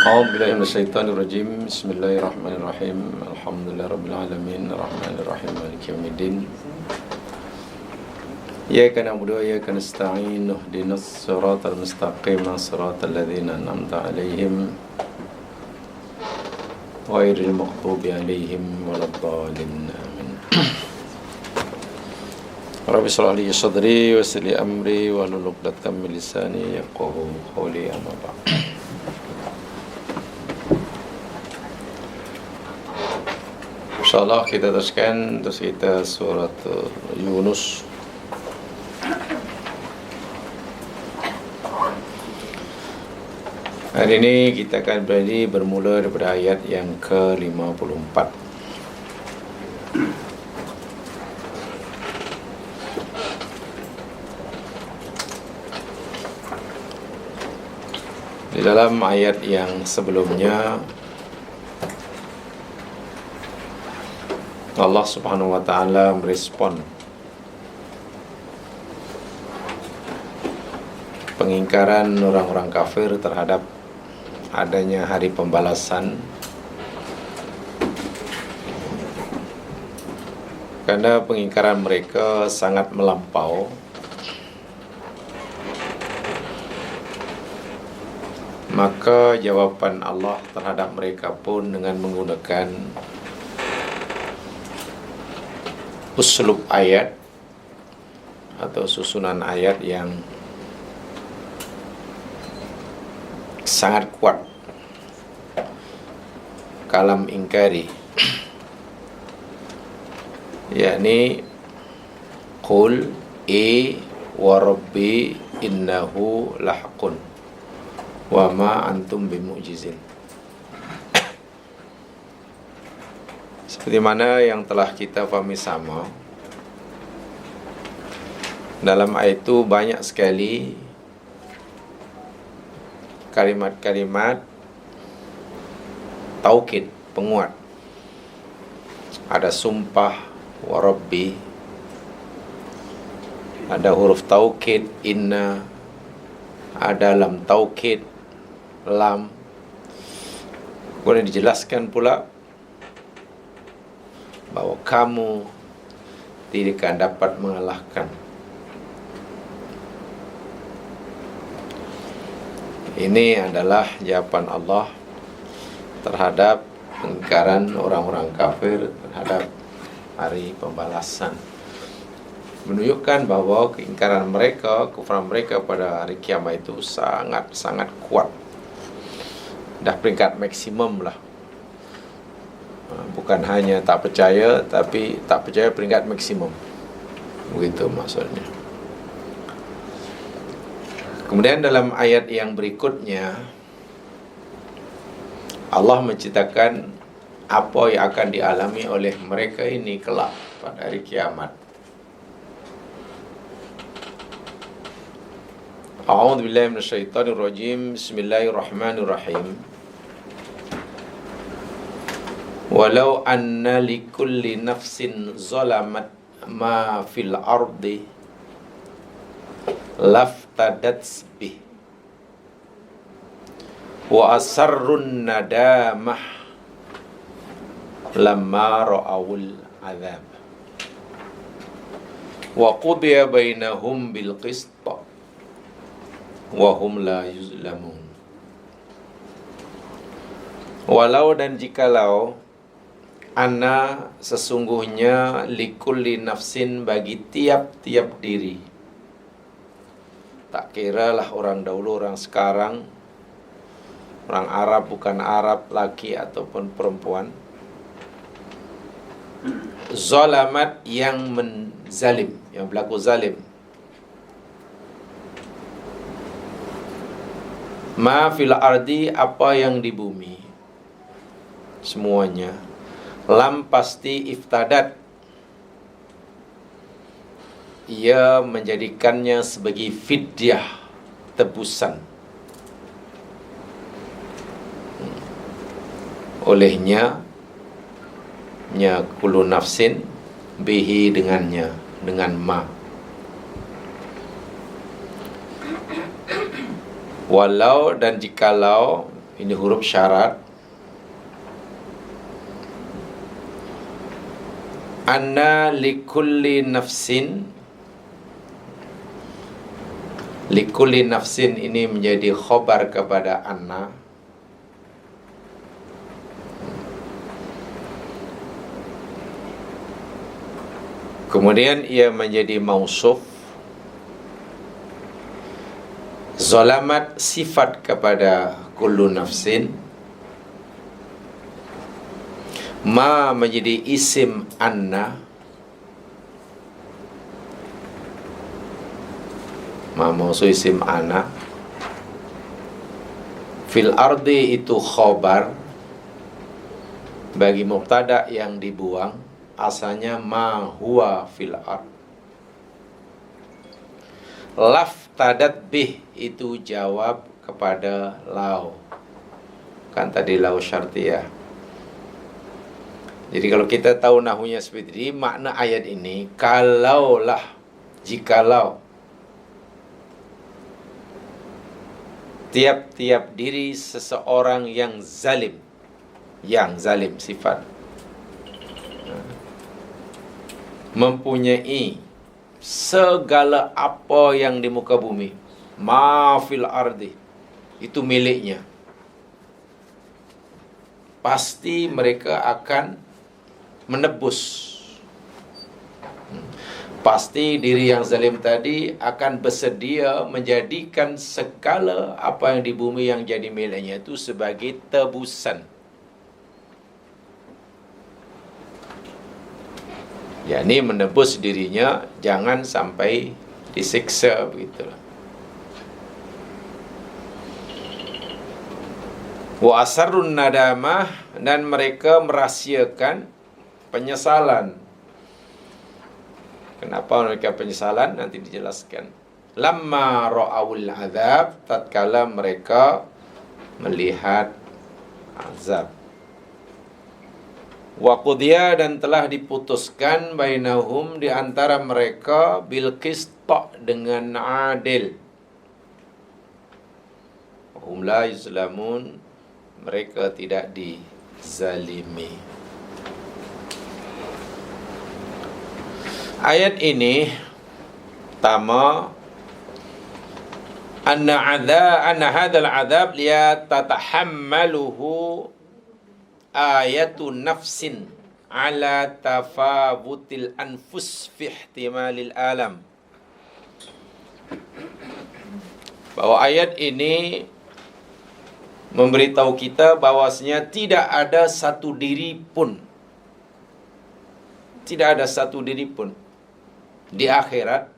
أعوذ بالله من الشيطان الرجيم. بسم الله الرحمن الرحيم. الحمد لله رب العالمين الرحمن الرحيم مالك يوم الدين. إياك نعبد وإياك نستعين اهدنا الصراط المستقيم صراط الذين أنعمت عليهم غير المغضوب عليهم ولا الضالين آمين. رب اشرح لي صدري ويسر لي أمري واحلل عقدة من لساني يفقهوا قولي أما بعد. InsyaAllah kita teruskan terus kita surat Yunus. Hari ini kita akan bermula daripada ayat yang ke-54. Di dalam ayat yang sebelumnya Allah Subhanahu wa ta'ala merespon pengingkaran orang-orang kafir terhadap adanya hari pembalasan, karena pengingkaran mereka sangat melampau. Maka jawaban Allah terhadap mereka pun dengan menggunakan uslub ayat atau susunan ayat yang sangat kuat, kalam ingkari, yakni qul wa rabbi innahu lahaqqun wa ma antum bimu'jizin. Seperti mana yang telah kita pahami sama, dalam ayat itu banyak sekali kalimat-kalimat taukid, penguat. Ada sumpah wa rabbi, ada huruf taukid inna, ada lam taukid lam. Kemudian dijelaskan pula bahwa kamu tidak akan dapat mengalahkan. Ini adalah jawaban Allah terhadap pengingkaran orang-orang kafir terhadap hari pembalasan. Menunjukkan bahwa keingkaran mereka, kufuran mereka pada hari kiamat itu sangat-sangat kuat. Dah peringkat maksimum lah. Bukan hanya tak percaya, tapi tak percaya peringkat maksimum. Begitu maksudnya. Kemudian dalam ayat yang berikutnya Allah menceritakan apa yang akan dialami oleh mereka ini kelak pada hari kiamat. A'udzu billahi minasyaitonir rajim. Bismillahirrahmanirrahim. Walau anna likulli nafsin zalamat ma fil ardi laftadat bih wa asarrun nadamah lamma ra'awul azab wa qudiya bainahum bil qist wa hum la yuzlamun. Walau dan jikalau anna sesungguhnya likulli nafsin bagi tiap-tiap diri, tak kiralah orang dahulu, orang sekarang, orang Arab, bukan Arab, laki ataupun perempuan, zalamat yang menzalim, yang berlaku zalim, ma fil ardi apa yang di bumi, semuanya, lam pasti iftadat, ia menjadikannya sebagai fidyah, tebusan, olehnya nya kullu nafsin bihi dengannya, dengan ma. Walau dan jikalau Ini huruf syarat. Anna likulli nafsin. Likulli nafsin ini menjadi khobar kepada anna. Kemudian ia menjadi mausuf. Zalamat sifat kepada kullu nafsin. Ma menjadi isim anna. Ma mausuf isim anna. Fil ardi itu khobar bagi mubtada yang dibuang. Asalnya ma huwa fil ard. Laf tadat bih itu jawab kepada lau. Kan tadi lau syartiyah. Jadi kalau kita tahu nahunya seperti ini, makna ayat ini, kalaulah, jikalau tiap-tiap diri seseorang yang zalim sifat, mempunyai segala apa yang di muka bumi, ma fil ardi, itu miliknya, pasti mereka akan menebus. Pasti diri yang zalim tadi akan bersedia menjadikan segala apa yang di bumi yang jadi miliknya itu sebagai tebusan. yakni menebus dirinya jangan sampai disiksa, begitulah. Wa asarrun nadamah, dan mereka merahsiakan penyesalan. Kenapa mereka penyesalan? Nanti dijelaskan. Lamma ra'awul azab, tatkala mereka melihat azab. Wa qudiya, dan telah diputuskan bainahum, di antara mereka, bil qista, dengan adil. Hum la yuzlamun, mereka tidak dizalimi. Ayat ini pertama, anna hadzal adzab tatahammaluhu ayatu nafsin ala tafabutil anfus fi ihtimalil alam. Bahwa ayat ini memberitahu kita bahwasanya tidak ada satu diri pun di akhirat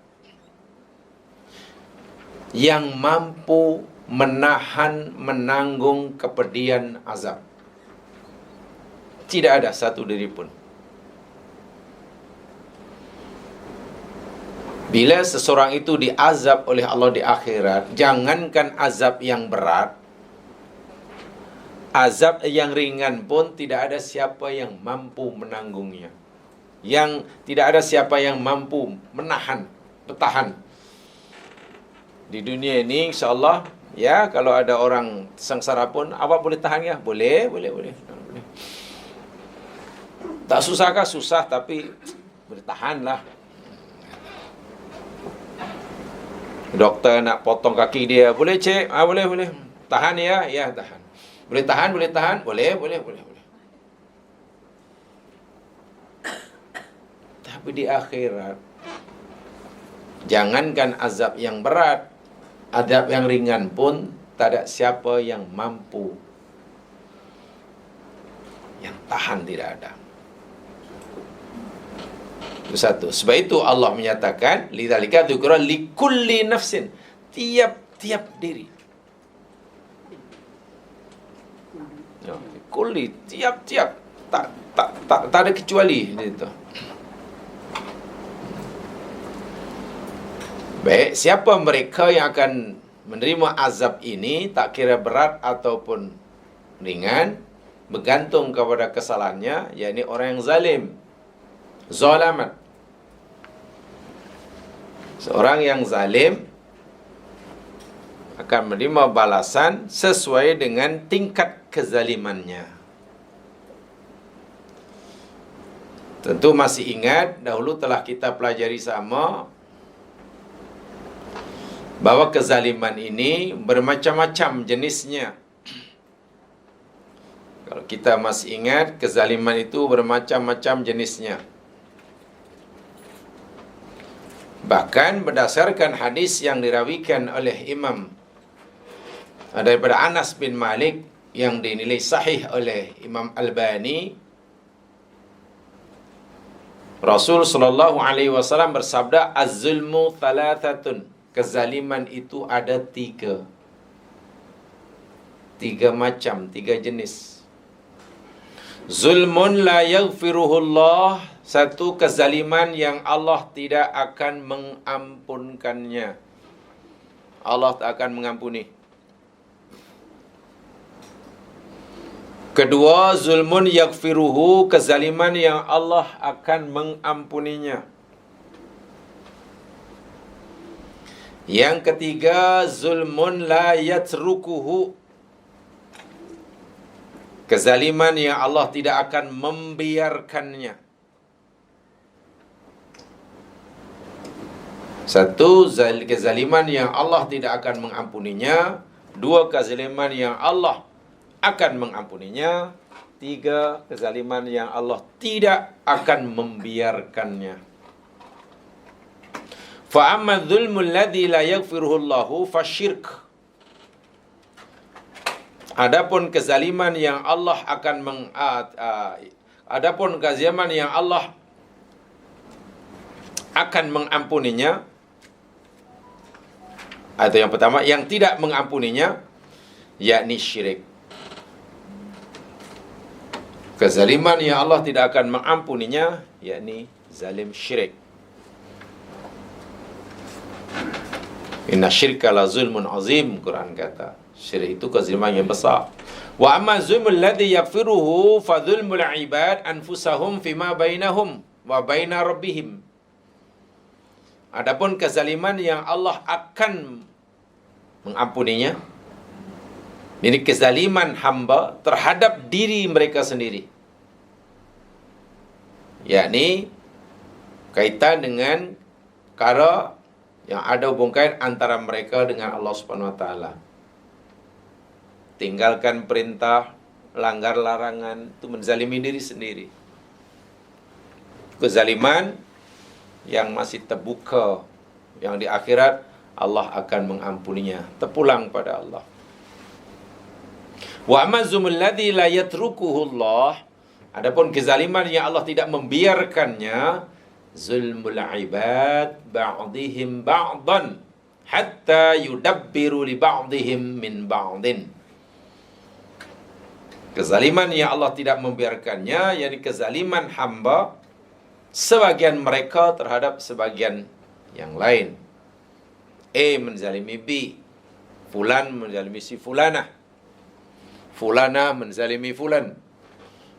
yang mampu menahan, menanggung kepedihan azab. Tidak ada satu diri pun. Bila seseorang itu diazab oleh Allah di akhirat, jangankan azab yang berat, azab yang ringan pun tidak ada siapa yang mampu menanggungnya. Yang tidak ada siapa yang mampu menahan, bertahan. Di dunia ini insyaAllah, ya, kalau ada orang sengsara pun, awak boleh tahan ya? Boleh. Tak susah kah? Susah, tapi boleh tahan lah. Doktor nak potong kaki dia, boleh cek? Boleh. Tahan ya? Ya, tahan. Boleh tahan? Boleh. Tapi di akhirat, jangankan azab yang berat, azab yang ringan pun tak ada siapa yang mampu, yang tahan, tidak ada. Itu satu. Sebab itu Allah menyatakan, lidzalika dzukira likulli nafsin, tiap-tiap diri. Ya, kulli, tiap-tiap, tak ada kecuali itu. Baik, siapa mereka yang akan menerima azab ini, tak kira berat ataupun ringan, bergantung kepada kesalahannya, yakni orang yang zalim, zalamat. Seorang yang zalim akan menerima balasan sesuai dengan tingkat kezalimannya. Tentu masih ingat, dahulu telah kita pelajari sama bahwa kezaliman ini bermacam-macam jenisnya. Kalau kita masih ingat, kezaliman itu bermacam-macam jenisnya. Bahkan berdasarkan hadis yang dirawikan oleh Imam daripada Anas bin Malik yang dinilai sahih oleh Imam Albani, Rasul sallallahu alaihi wasallam bersabda, "Az-zulmu thalathatun." Kezaliman itu ada tiga. Tiga macam, tiga jenis. Zulmun la yaghfiruhullah, satu kezaliman yang Allah tidak akan mengampunkannya. Allah tak akan mengampuni. Kedua, zulmun yaghfiruhu, kezaliman yang Allah akan mengampuninya. Yang ketiga, zulmun la yatrukuhu, kezaliman yang Allah tidak akan membiarkannya. Satu, kezaliman yang Allah tidak akan mengampuninya. Dua, kezaliman yang Allah akan mengampuninya. Tiga, kezaliman yang Allah tidak akan membiarkannya. Fa'amma dzulmul ladzi la yaghfiruhu Allahu fasyirk. Adapun kezaliman yang Allah akan adapun kezaliman yang Allah akan mengampuninya, atau yang pertama yang tidak mengampuninya, yakni syirik. Kezaliman yang Allah tidak akan mengampuninya, yakni zalim syirik. Inna syirka la zulmun azim, Quran kata. Syirik itu kezaliman yang besar. Wa amma zulmul ladzi yaghfiruhu fa zulmul ibad anfusahum fima bainahum wa baina rabbihim. Adapun kezaliman yang Allah akan mengampuninya, ini kezaliman hamba terhadap diri mereka sendiri. Yakni kaitan dengan perkara yang ada hubungan antara mereka dengan Allah Subhanahu Wa Taala. Tinggalkan perintah, langgar larangan, itu menzalimi diri sendiri. Kezaliman yang masih terbuka, yang di akhirat Allah akan mengampuninya, terpulang pada Allah. Wa amazumul ladzi la yatrukuhu Allah, adapun kezaliman yang Allah tidak membiarkannya, zulmul ibad ba'dihim ba'dan hatta yudabbiru li ba'dihim min ba'din. Kezaliman yang Allah tidak membiarkannya, yakni kezaliman hamba sebagian mereka terhadap sebagian yang lain. A menzalimi B, fulan menzalimi si fulanah, fulanah menzalimi fulan,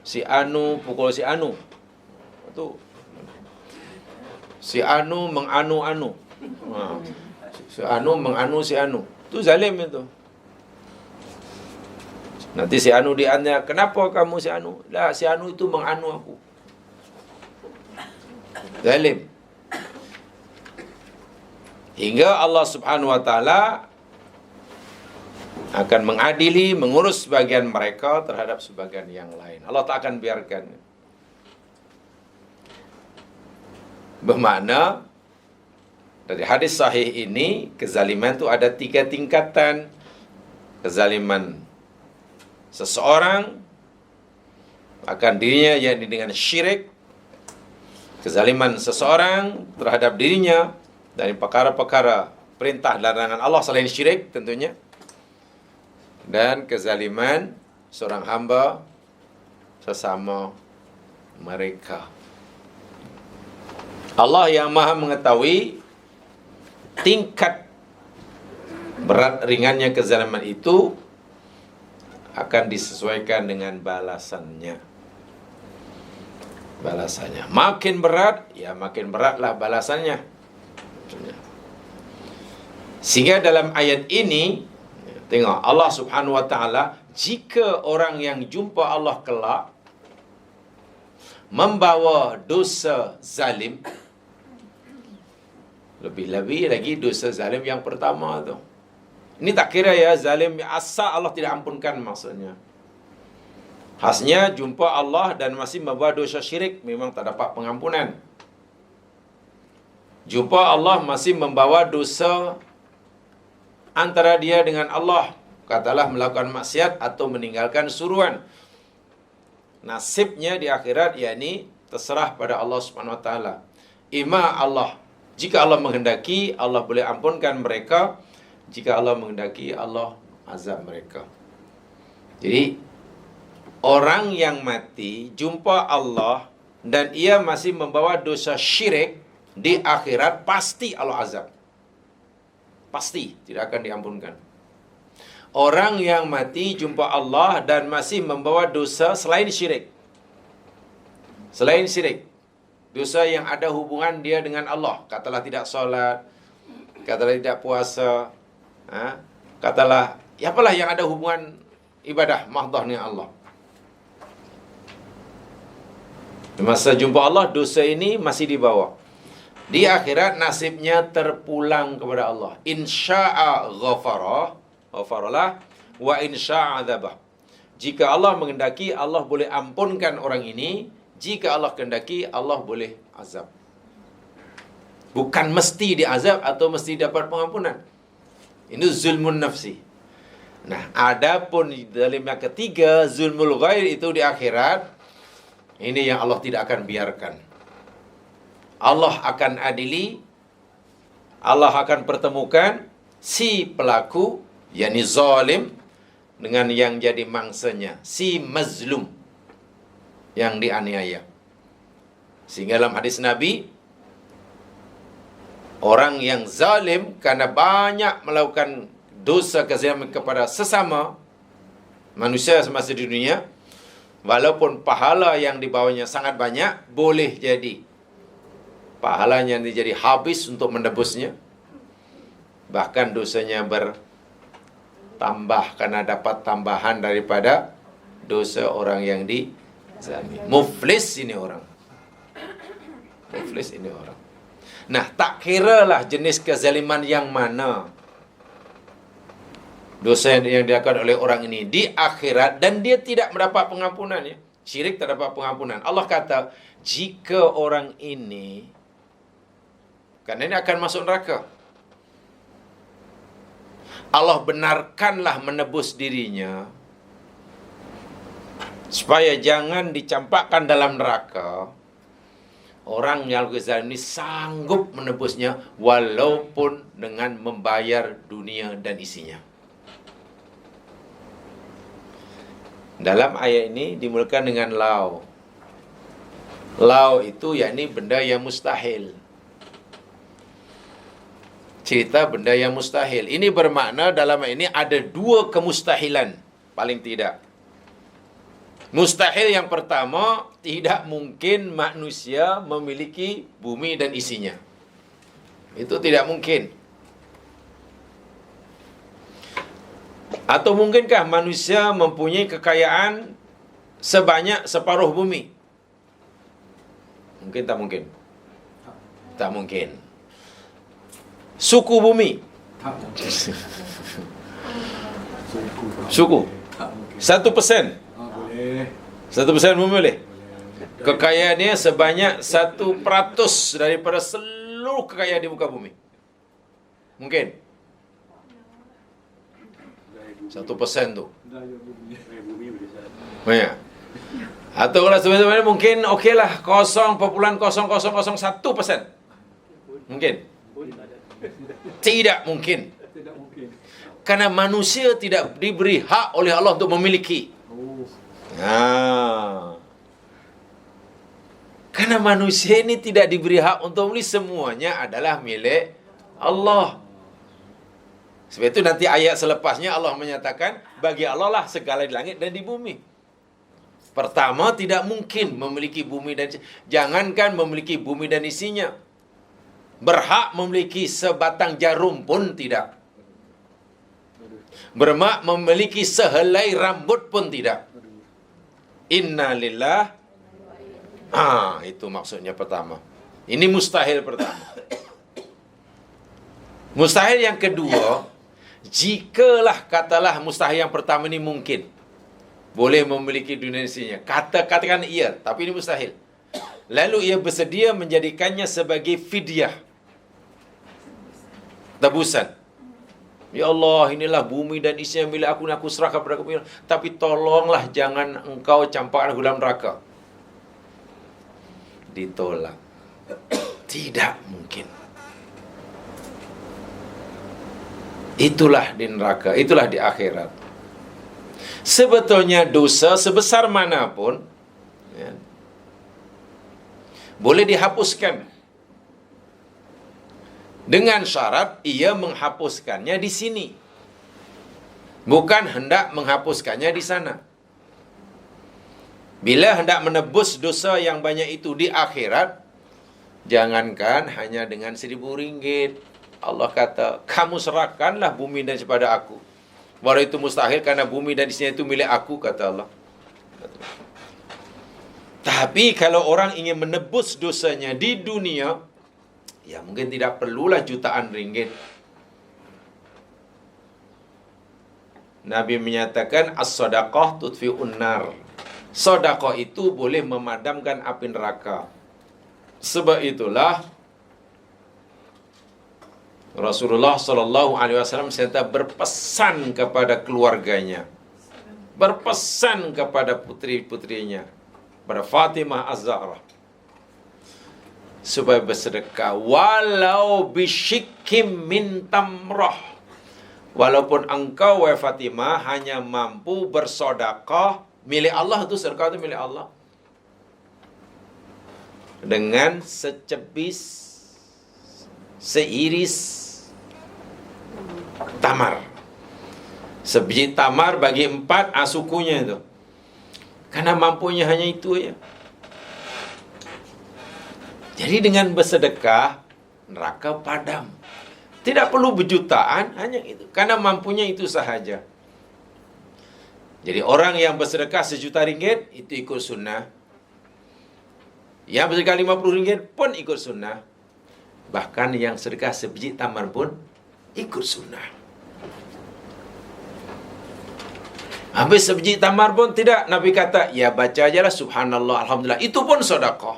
si anu pukul si anu, itu si anu menganu-anu, si anu menganu si anu, itu zalim itu. Nanti si anu dianya, kenapa kamu si anu? Lah si anu itu menganu aku. Zalim. Hingga Allah Subhanahu Wa Taala akan mengadili, mengurus sebagian mereka terhadap sebagian yang lain. Allah tak akan biarkan. Bermakna dari hadis sahih ini, kezaliman itu ada 3 tingkatan. Kezaliman seseorang akan dirinya, yakni dengan syirik. Kezaliman seseorang terhadap dirinya dari perkara-perkara perintah larangan Allah selain syirik tentunya. Dan kezaliman seorang hamba sesama mereka. Allah yang maha mengetahui tingkat berat ringannya kezaliman itu akan disesuaikan dengan balasannya. Balasannya makin berat, ya makin beratlah balasannya. Sehingga dalam ayat ini Tengok, Allah Subhanahu Wa Ta'ala, jika orang yang jumpa Allah kelak membawa dosa zalim, lebih-lebih lagi dosa zalim yang pertama tu. Ini tak kira ya zalim asal Allah tidak ampunkan maksudnya. Khasnya jumpa Allah dan masih membawa dosa syirik, memang tak dapat pengampunan. Jumpa Allah masih membawa dosa antara dia dengan Allah, katalah melakukan maksiat atau meninggalkan suruhan. Nasibnya di akhirat yakni terserah pada Allah Subhanahu Wa Taala. Ima Allah, jika Allah menghendaki, Allah boleh ampunkan mereka. Jika Allah menghendaki, Allah azab mereka. Jadi orang yang mati jumpa Allah dan ia masih membawa dosa syirik, di akhirat pasti Allah azab. Pasti tidak akan diampunkan. Orang yang mati jumpa Allah dan masih membawa dosa selain syirik. Selain syirik. Dosa yang ada hubungan dia dengan Allah. Katalah tidak solat, katalah tidak puasa, katalah apalah yang ada hubungan ibadah mahdah dengan Allah. Masa jumpa Allah, dosa ini masih dibawa. Di akhirat nasibnya terpulang kepada Allah. Insya'a ghafaralah wa insya'a adzabah. Jika Allah menghendaki, Allah boleh ampunkan orang ini. Jika Allah kehendaki, Allah boleh azab. Bukan mesti diazab atau mesti dapat pengampunan. Ini zulmun nafsi. Nah, adapun zalim yang ketiga, zulmul ghair, itu di akhirat. Ini yang Allah tidak akan biarkan. Allah akan adili, Allah akan pertemukan si pelaku, yakni zalim, dengan yang jadi mangsanya, si mazlum, yang dianiaya. Sehingga dalam hadis Nabi, orang yang zalim karena banyak melakukan dosa kezaliman kepada sesama manusia semasa di dunia, walaupun pahala yang dibawanya sangat banyak, boleh jadi pahalanya nanti jadi habis untuk menebusnya. Bahkan dosanya bertambah karena dapat tambahan daripada dosa orang yang dizalimi. Muflis ini orang. Muflis ini orang. Nah, tak kiralah jenis kezaliman yang mana dosa yang dilakukan oleh orang ini di akhirat dan dia tidak mendapat pengampunan, ya. Syirik tak dapat pengampunan. Allah kata, jika orang ini, kerana ini akan masuk neraka, Allah benarkanlah menebus dirinya supaya jangan dicampakkan dalam neraka. Orang yang zalim ini sanggup menebusnya walaupun dengan membayar dunia dan isinya. Dalam ayat ini dimulakan dengan lau. Lau itu yakni benda yang mustahil. Cerita benda yang mustahil. Ini bermakna dalam ayat ini ada dua kemustahilan paling tidak. Mustahil yang pertama, tidak mungkin manusia memiliki bumi dan isinya. Itu tidak mungkin. Atau mungkinkah manusia mempunyai kekayaan sebanyak separuh bumi? Mungkin tak mungkin? Tak mungkin. Suku bumi? Suku? 1%? 1% bumi boleh? Kekayaannya sebanyak 1% daripada seluruh kekayaan di muka bumi. Mungkin? 1% tu. Banyak. Atau kalau sebenarnya mungkin okeylah 0,0001%. Mungkin? Tidak mungkin. Karena manusia tidak diberi hak oleh Allah untuk memiliki. Karena manusia ini tidak diberi hak untuk memiliki, semuanya adalah milik Allah. Sebab itu nanti ayat selepasnya Allah menyatakan, bagi Allah lah segala di langit dan di bumi. Pertama, tidak mungkin memiliki bumi dan jangankan memiliki bumi dan isinya, berhak memiliki sebatang jarum pun tidak. Bermak memiliki sehelai rambut pun tidak. Inna lillah. Itu maksudnya pertama. Ini mustahil pertama. Mustahil yang kedua, jikalah katalah mustahil yang pertama ini mungkin, boleh memiliki dunia isinya. Katakan iya, tapi ini mustahil. Lalu ia bersedia menjadikannya sebagai fidyah, tebusan. Ya Allah, inilah bumi dan isinya milik aku, dan aku serahkan kepada kamu. Tapi tolonglah jangan engkau campakkan aku dalam neraka. Ditolak. Tidak mungkin. Itulah di neraka, itulah di akhirat. Sebetulnya dosa sebesar manapun, ya, boleh dihapuskan. Dengan syarat ia menghapuskannya di sini, bukan hendak menghapuskannya di sana. Bila hendak menebus dosa yang banyak itu di akhirat, jangankan hanya dengan 1.000 ringgit. Allah kata, kamu serahkanlah bumi dan kepada aku. Walau itu mustahil karena bumi dan isinya itu milik aku, kata Allah. Tapi kalau orang ingin menebus dosanya di dunia, ya mungkin tidak perlulah jutaan ringgit. Nabi menyatakan as-sadaqah tudfi'un nar. Sedekah itu boleh memadamkan api neraka. Sebab itulah Rasulullah sallallahu alaihi wasallam serta berpesan kepada keluarganya, berpesan kepada putri-putrinya, pada Fatimah Az-Zahra, supaya bersedekah walau bisyikkim min tamrah. Walaupun engkau wahai Fatimah hanya mampu bersedekah milik Allah, itu sedekah itu milik Allah, dengan secebis, seiris tamar. Sebiji tamar bagi 4 sukunya itu. Karena mampunya hanya itu ya. Jadi dengan bersedekah, neraka padam. Tidak perlu berjutaan, hanya itu. Karena mampunya itu sahaja. Jadi orang yang bersedekah 1 juta ringgit, itu ikut sunnah. Yang bersedekah 50 ringgit pun ikut sunnah. Bahkan yang sedekah sebiji tamar pun ikut sunnah. Habis sebiji tamar pun tidak, Nabi kata, ya baca ajalah subhanallah, alhamdulillah. Itu pun sedekah.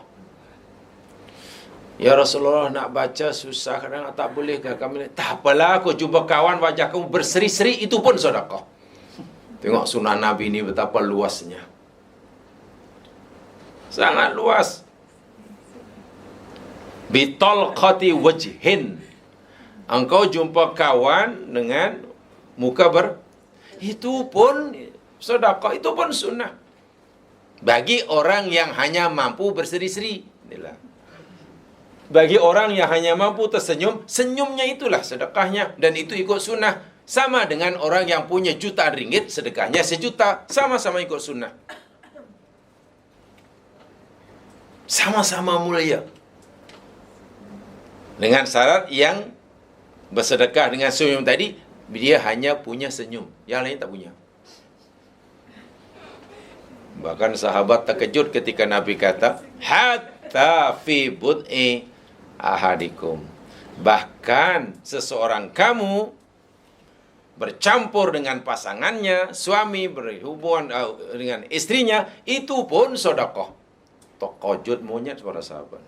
Ya Rasulullah, nak baca susah, kadang tak boleh ke kami. Tak apalah, aku jumpa kawan wajah kamu berseri-seri, itu pun sedekah. Tengok sunnah Nabi ini betapa luasnya. Sangat luas. Bitalqati wajhin. Engkau jumpa kawan dengan muka itu pun sedekah, itu pun sunnah. Bagi orang yang hanya mampu berseri-seri. Inilah. Bagi orang yang hanya mampu tersenyum, senyumnya itulah sedekahnya. Dan itu ikut sunnah. Sama dengan orang yang punya jutaan ringgit, sedekahnya 1 juta. Sama-sama ikut sunnah. Sama-sama mulia. Dengan syarat yang bersedekah dengan senyum tadi, dia hanya punya senyum. Yang lain tak punya. Bahkan sahabat terkejut ketika Nabi kata, hatta fi bud'i ahadikum. Bahkan seseorang kamu bercampur dengan pasangannya, suami berhubungan dengan istrinya, itu pun sedekah. Terkejut monyet para sahabat.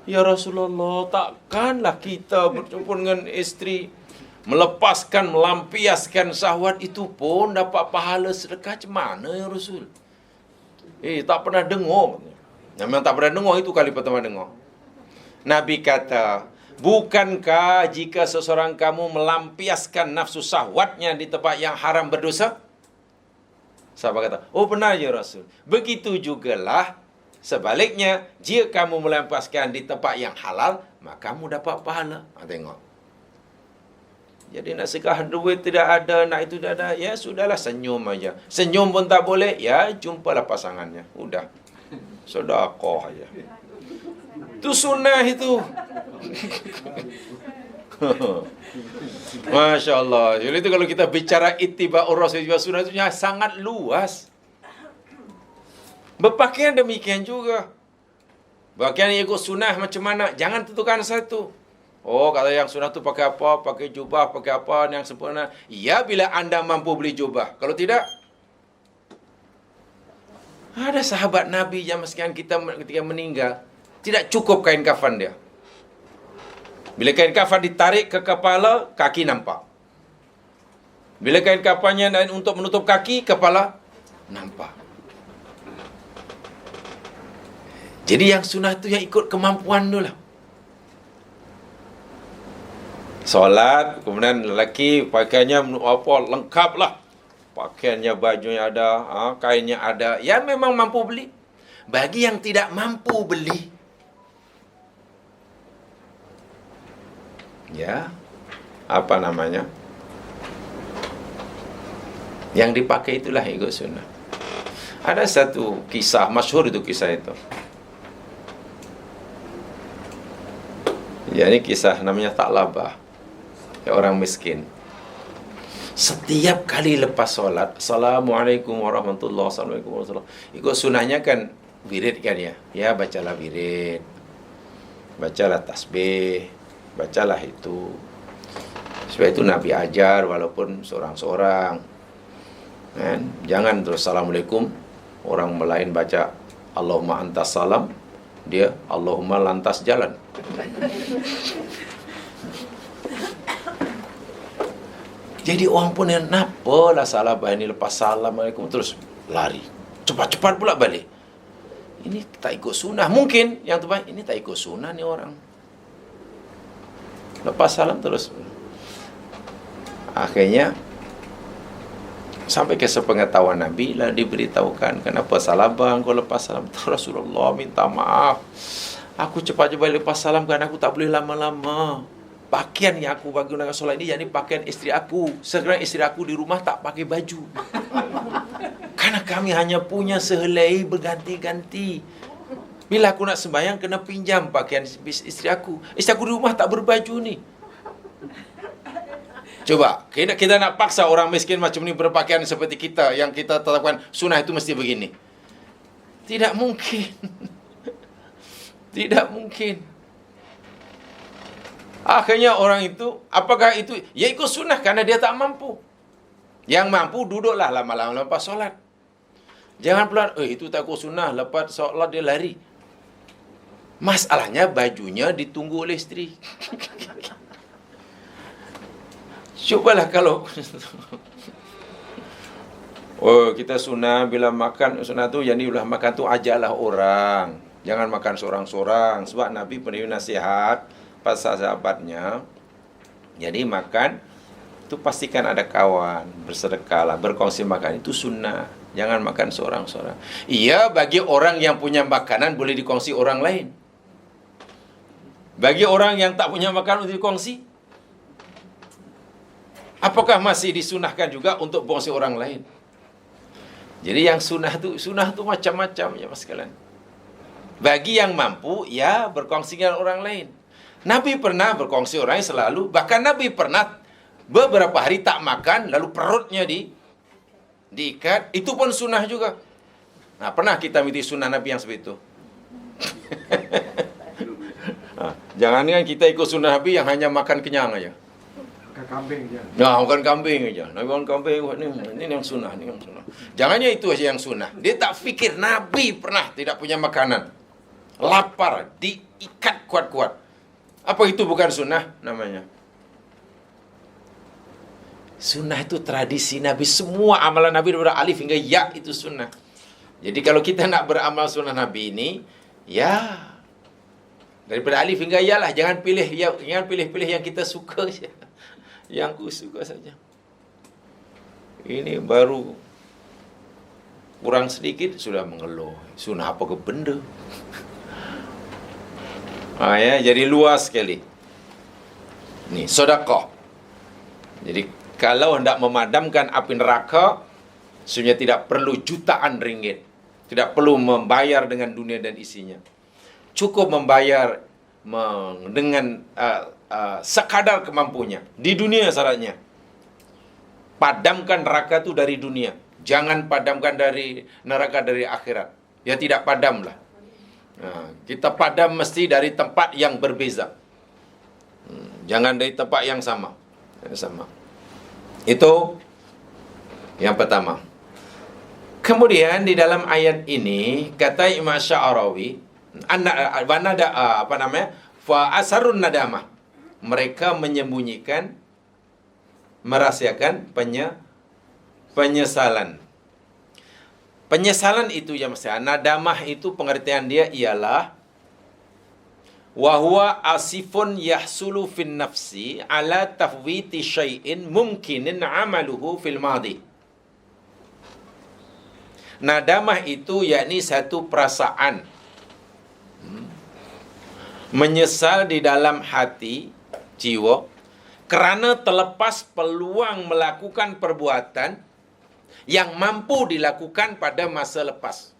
Ya Rasulullah, takkanlah kita bercampur dengan istri, melepaskan, melampiaskan syahwat, itu pun dapat pahala sedekah? Macam mana ya Rasul? Tak pernah dengar. Memang tak pernah dengar, itu kali pertama dengar. Nabi kata, bukankah jika seseorang kamu melampiaskan nafsu syahwatnya di tempat yang haram berdosa? Sahabat kata, oh benar ya Rasul. Begitu jugalah sebaliknya, jika kamu melampiaskan di tempat yang halal, maka kamu dapat pahala. Tengok. Jadi nak sedekah duit tidak ada, nak itu tidak ada, ya sudahlah, senyum aja. Senyum pun tak boleh, ya jumpalah pasangannya. Udah. Sedekah aja. Itu sunnah itu. Masya Allah. Jadi itu kalau kita bicara ittiba'ur rasul sunnah itu sangat luas. Berpakaian demikian juga. Pakaian yang ikut sunnah macam mana? Jangan tentukan satu. Oh, kata yang sunnah tu pakai apa? Pakai jubah, pakai apa yang sempurna? Ya, bila anda mampu beli jubah. Kalau tidak, ada sahabat Nabi zaman sekian kita ketika meninggal, tidak cukup kain kafan dia. Bila kain kafan ditarik ke kepala, kaki nampak. Bila kain kafannya untuk menutup kaki, kepala nampak. Jadi yang sunnah tu yang ikut kemampuan tu lah. Solat, kemudian lelaki pakaiannya apa, lengkap lah. Pakaiannya, bajunya ada, kainnya ada. Ya memang mampu beli. Bagi yang tidak mampu beli, ya, apa namanya, yang dipakai itulah ikut sunnah. Ada satu kisah, masyhur itu kisah itu. Ya, ini kisah namanya Tha'labah, ya, orang miskin. Setiap kali lepas solat, Assalamualaikum warahmatullahi wabarakatuh, ikut sunnahnya kan wirid kan ya. Ya, bacalah wirid, bacalah tasbih, bacalah itu. Sebab itu Nabi ajar walaupun seorang-seorang. Kan? Jangan terus Assalamualaikum, orang lain baca Allahumma antas salam, dia Allahumma lantas jalan. Jadi orang pun yang napalah salah ini lepas Assalamualaikum terus lari. Cepat-cepat pula balik. Ini tak ikut sunnah. Mungkin yang terbaik, ini tak ikut sunnah ni orang. Lepas salam terus. Akhirnya sampai ke sepengetahuan Nabi lah diberitahukan, kenapa salah bang kau lepas salam? Rasulullah minta maaf, aku cepat-cepat lepas salam kerana aku tak boleh lama-lama. Pakaian yang aku bagi gunakan solat ini yakni pakaian isteri aku. Sekarang isteri aku di rumah tak pakai baju. Karena kami hanya punya sehelai berganti-ganti. Bila aku nak sembahyang kena pinjam pakaian isteri aku. Isteri aku di rumah tak berbaju ni. Coba, kita nak paksa orang miskin macam ni berpakaian seperti kita, yang kita tetapkan sunnah itu mesti begini. Tidak mungkin. Tidak mungkin. Akhirnya orang itu, apakah itu? Ya ikut sunnah karena dia tak mampu. Yang mampu duduklah lama-lama lepas solat. Jangan pula, itu tak ikut sunnah, lepas solat dia lari. Masalahnya bajunya ditunggu oleh isteri. Cobalah kalau kita sunnah bila makan, sunnah tu yang bila makan tu ajaklah orang. Jangan makan seorang-seorang. Sebab Nabi pernah nasihat pasal sahabatnya. Jadi makan tu pastikan ada kawan, bersedekahlah, berkongsi makan, itu sunnah. Jangan makan seorang-seorang. Iya, bagi orang yang punya makanan boleh dikongsi orang lain. Bagi orang yang tak punya makanan untuk dikongsi, apakah masih disunahkan juga untuk berkongsi orang lain? Jadi yang sunnah tu macam-macam ya mas sekalian. Bagi yang mampu, ya berkongsi dengan orang lain. Nabi pernah berkongsi orang lain selalu. Bahkan Nabi pernah beberapa hari tak makan, lalu perutnya diikat. Itu pun sunnah juga. Nah, pernah kita mengikuti sunnah Nabi yang seperti itu. Jangan kan kita ikut sunnah Nabi yang hanya makan kenyang aja. Makan kambing je. Nah, makan kambing aja. Nabi makan kambing, ini yang sunnah, ini yang sunnah. Jangannya itu aja yang sunnah. Dia tak fikir Nabi pernah tidak punya makanan. Lapar, diikat kuat-kuat. Apa itu bukan sunnah namanya? Sunnah itu tradisi Nabi. Semua amalan Nabi dari alif hingga ya itu sunnah. Jadi kalau kita nak beramal sunnah Nabi ini, ya daripada alif hingga ya lah. Jangan pilih yang kita suka saja. Yang aku suka saja. Ini baru kurang sedikit sudah mengeluh. Sunnah apa ke benda? Ya, jadi luas sekali. Ni sedekah. Jadi kalau hendak memadamkan api neraka, sebenarnya tidak perlu jutaan ringgit. Tidak perlu membayar dengan dunia dan isinya. Cukup membayar dengan sekadar kemampunya. Di dunia syaratnya. Padamkan neraka itu dari dunia. Jangan padamkan dari neraka dari akhirat. Ya tidak padamlah. Kita padam mesti dari tempat yang berbeza. Jangan dari tempat yang sama. Itu yang pertama. Kemudian di dalam ayat ini kata Imam Sya'rawi, fa asarun nadamah. Mereka menyembunyikan, merahasiakan penyesalan. Penyesalan itu ya maksudnya, nadamah itu pengertian dia ialah wa huwa asifun yahsulu fin nafsi ala tafwiti syai'in mungkinin amaluhu fil madi. Nadamah itu yakni satu perasaan menyesal di dalam hati jiwa kerana terlepas peluang melakukan perbuatan yang mampu dilakukan pada masa lepas.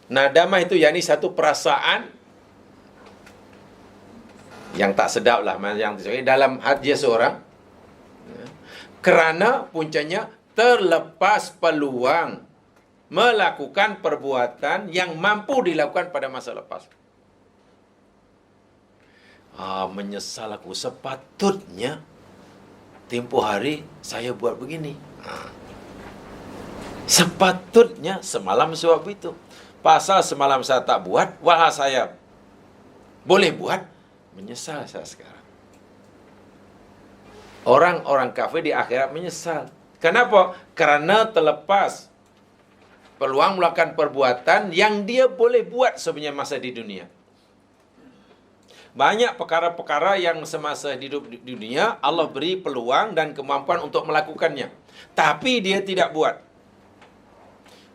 Nadamah itu yakni satu perasaan yang tak sedap lah, yang dalam hati seorang kerana puncanya terlepas peluang melakukan perbuatan yang mampu dilakukan pada masa lepas. Menyesal aku, sepatutnya tempoh hari saya buat begini. Sepatutnya semalam sebab itu. Pasal semalam saya tak buat, wahai saya boleh buat, menyesal saya sekarang. Orang-orang kafir di akhirat menyesal. Kenapa? Kerana terlepas peluang melakukan perbuatan yang dia boleh buat sebenarnya masa di dunia. Banyak perkara-perkara yang semasa hidup di dunia Allah beri peluang dan kemampuan untuk melakukannya. Tapi dia tidak buat.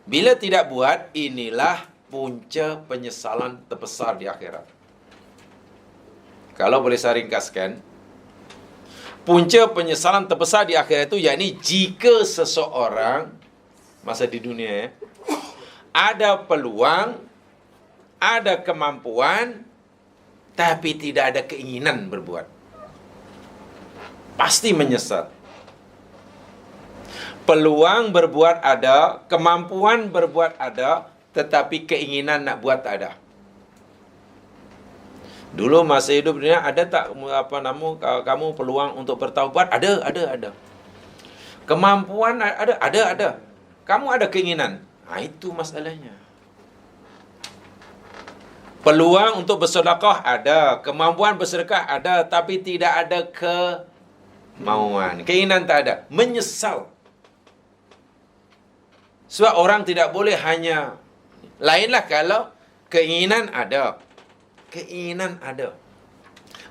Bila tidak buat, inilah punca penyesalan terbesar di akhirat. Kalau boleh saya ringkaskan, punca penyesalan terbesar di akhirat itu yakni jika seseorang masa di dunia ada peluang, ada kemampuan, tapi tidak ada keinginan berbuat. Pasti menyesal. Peluang berbuat ada, kemampuan berbuat ada, tetapi keinginan nak buat tak ada. Dulu masa hidup dunia ada tak kamu peluang untuk bertaubat? Ada. Kemampuan ada. Kamu ada keinginan. Itu masalahnya. Peluang untuk bersedekah ada, kemampuan bersedekah ada, tapi tidak ada kemauan. Keinginan tak ada. Menyesal. Sebab orang tidak boleh hanya, lainlah kalau keinginan ada.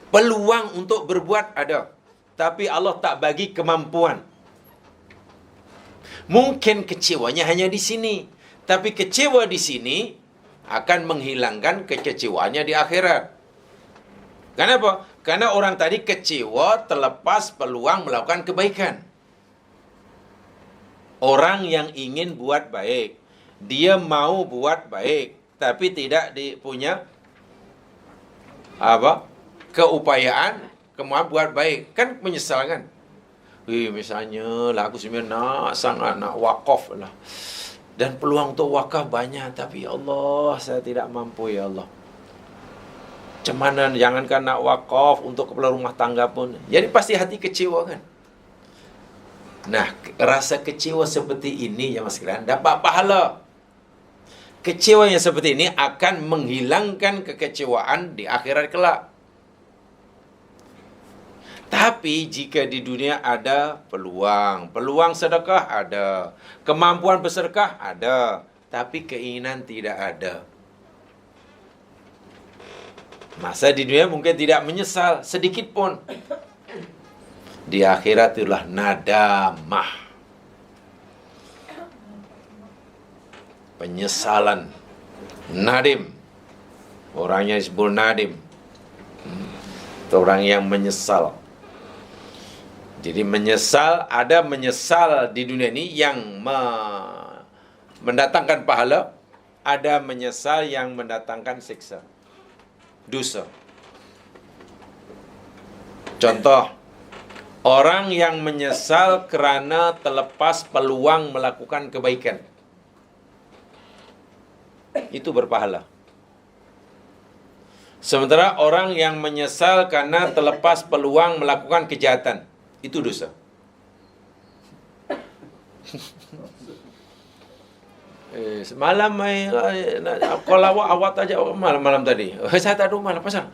Peluang untuk berbuat ada. Tapi Allah tak bagi kemampuan. Mungkin kecewanya hanya di sini. Tapi kecewa di sini akan menghilangkan kekecewaannya di akhirat. Kenapa? Karena orang tadi kecewa terlepas peluang melakukan kebaikan. Orang yang ingin buat baik, dia mau buat baik, tapi tidak punya keupayaan, kemauan buat baik. Kan menyesal kan? Misalnya lah aku sebenarnya sangat nak wakaf lah. Dan peluang untuk wakaf banyak, tapi ya Allah, saya tidak mampu ya Allah. Macam mana, jangankan nak wakaf untuk keperluan rumah tangga pun. Jadi pasti hati kecewa kan? Nah, rasa kecewa seperti ini ya mas sekalian, dapat pahala. Kecewa yang seperti ini akan menghilangkan kekecewaan di akhirat kelak. Tapi jika di dunia ada peluang sedekah ada, kemampuan bersedekah ada, tapi keinginan tidak ada. Masa di dunia mungkin tidak menyesal sedikit pun. Di akhirat itulah nadamah. Penyesalan. Nadim. Orangnya disebut nadim. Itu orang yang menyesal. Jadi menyesal, ada menyesal di dunia ini yang mendatangkan pahala, ada menyesal yang mendatangkan siksa, dosa. Contoh, orang yang menyesal kerana terlepas peluang melakukan kebaikan, itu berpahala. Sementara orang yang menyesal karena terlepas peluang melakukan kejahatan, itu dosa. Semalam kalau awak tajak malam tadi. Saya tak ada malam pasal.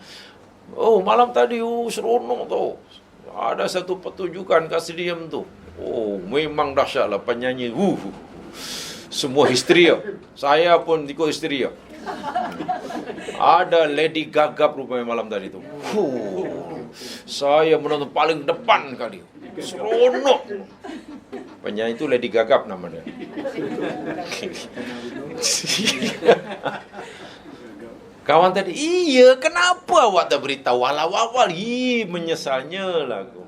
Oh, malam tadi seronok tu. Ada satu pertunjukan kat stadium tu. Oh, memang dahsyatlah penyanyi. Semua histeria. Saya pun ikut histeria. Ada Lady Gaga rupanya malam tadi tu. Saya menonton paling depan kali. Seronok. Penyanyi itu Lady Gaga nama dia. Kawan tadi, iya kenapa awak tak beritahu awal-awal? Menyesalnya lah aku.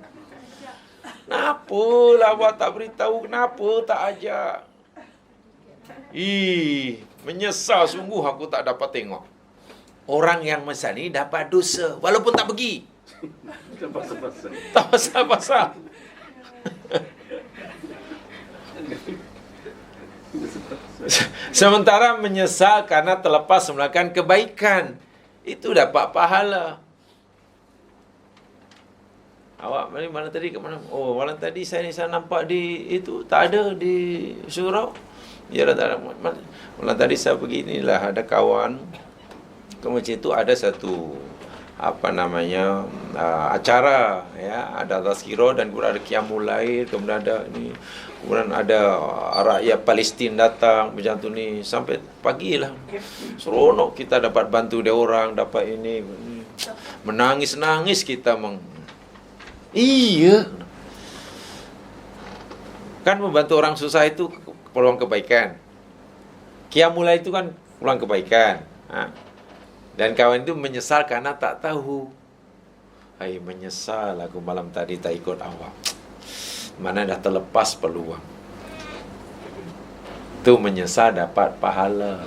Kenapa lah awak tak beritahu? Kenapa tak ajak? Menyesal sungguh aku tak dapat tengok. Orang yang menyesal ni dapat dosa walaupun tak pergi. Tak pasal-pasal. Sementara menyesal karena terlepas melakukan kebaikan, itu dapat pahala. Awak malam tadi ke mana? Oh, malam tadi saya nampak di itu, tak ada di surau. Ya, tak ada. Malam tadi saya pergi, inilah ada kawan ke masjid itu, ada satu acara, ya, ada tazkirah dan kemudian ada qiyamul lail, kemudian ada ini, kemudian ada rakyat Palestin datang macam tu ni sampai pagi lah. Seronok kita dapat bantu dia orang, dapat ini. Menangis-nangis kita Iya. Kan membantu orang susah itu peluang kebaikan. Qiyamul lail itu kan peluang kebaikan. Dan kawan itu menyesal karena tak tahu. Menyesal aku malam tadi tak ikut awak. Mana dah terlepas peluang. Itu menyesal dapat pahala.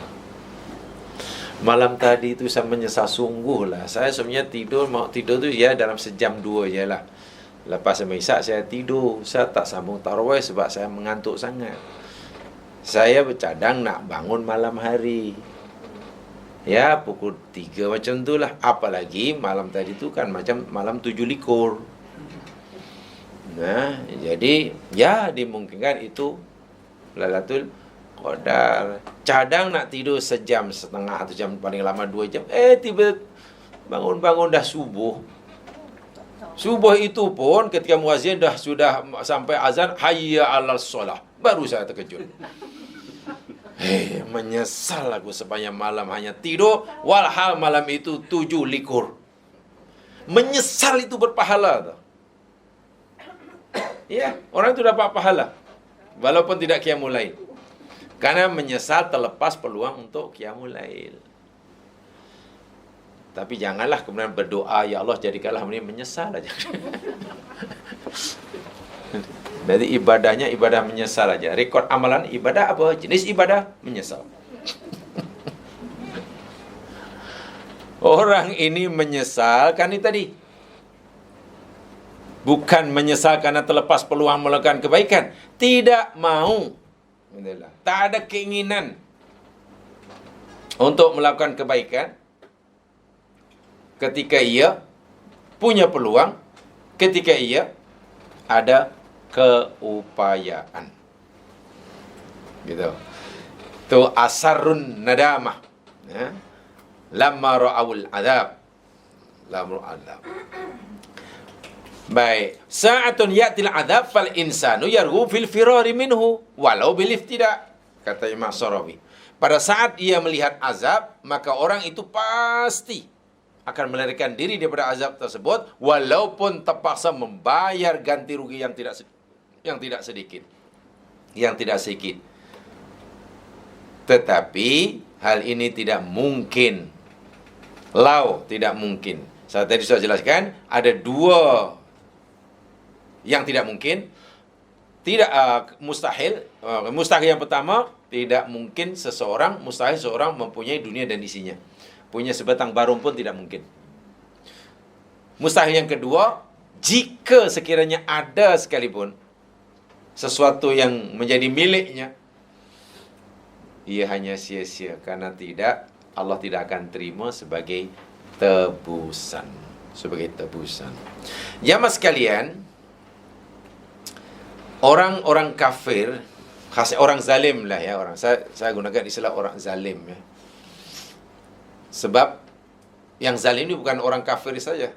Malam tadi itu saya menyesal sungguh lah. Saya sebenarnya mau tidur tu ya dalam sejam dua je lah. Lepas semisak saya tidur. Saya tak sambung tarawih sebab saya mengantuk sangat. Saya bercadang nak bangun malam hari. Ya, pukul 3 macam tu lah. Apalagi malam tadi tu kan macam malam 7 likur. Nah, jadi ya dimungkinkan itu Lailatul Qadar. Cadang nak tidur sejam setengah atau jam paling lama 2 jam. Tiba bangun-bangun dah subuh. Subuh itu pun ketika muazzin sudah sampai azan hayya 'alas solah. Baru saya terkejut. Menyesal aku sepanjang malam hanya tidur, walhal malam itu 7 likur. Menyesal itu berpahala tak? Ya, orang itu dapat pahala walaupun tidak qiyamul lail. Karena menyesal terlepas peluang untuk qiyamul lail. Tapi janganlah kemudian berdoa, ya Allah jadikanlah ini menyesal aja. Jadi ibadahnya ibadah menyesal aja. Rekod amalan ibadah apa? Jenis ibadah menyesal. Orang ini menyesal kan ini tadi. Bukan menyesal karena terlepas peluang melakukan kebaikan. Tidak mau. Tak ada keinginan untuk melakukan kebaikan. Ketika ia punya peluang, ketika ia ada keupayaan. Gitu. Tu asarun nadamah. Ya. Lamma ra'awul adab. Baik. Sa'atun ya'til adab fal insanu yarghu fil firari minhu walau bil iftida. Kata Imam Sarawi. Pada saat ia melihat azab, maka orang itu pasti akan melarikan diri daripada azab tersebut walaupun terpaksa membayar ganti rugi yang tidak sedikit. Tetapi hal ini tidak mungkin. Tidak mungkin. Saya tadi sudah jelaskan ada 2 yang tidak mungkin. Mustahil. Mustahil yang pertama, tidak mungkin mustahil seorang mempunyai dunia dan isinya. Punya sebatang barum pun tidak mungkin. Mustahil yang kedua, Jika sekiranya ada sekalipun sesuatu yang menjadi miliknya, ia hanya sia-sia, karena Allah tidak akan terima sebagai tebusan. Jamaah sekalian, orang-orang kafir, khasnya orang zalim lah ya, saya gunakan istilah orang zalim ya. Sebab yang zalim ini bukan orang kafir saja.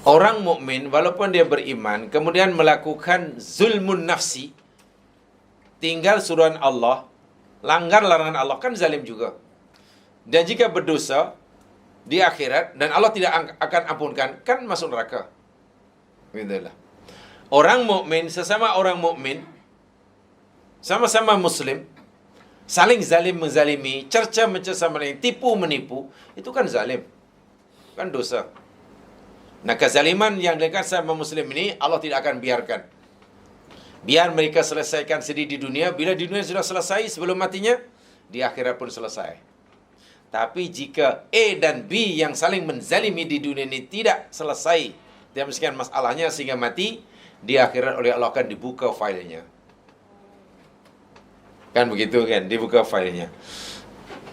Orang mukmin walaupun dia beriman kemudian melakukan zulmun nafsi, tinggal suruhan Allah, langgar larangan Allah, kan zalim juga. Dan jika berdosa di akhirat dan Allah tidak akan ampunkan, kan masuk neraka. Begitulah. Orang mukmin sesama orang mukmin, sama-sama muslim, saling zalim menzalimi, cerca mencerca sama lain, tipu menipu, itu kan zalim. Kan dosa. Nah, kezaliman yang dilakukan sama muslim ini Allah tidak akan biarkan. Biar mereka selesaikan sedih di dunia, bila di dunia sudah selesai sebelum matinya, di akhirat pun selesai. Tapi jika A dan B yang saling menzalimi di dunia ini tidak selesai dan menyelesaikan masalahnya sehingga mati, di akhirat oleh Allah akan dibuka filenya. Kan begitu kan, dibuka filenya.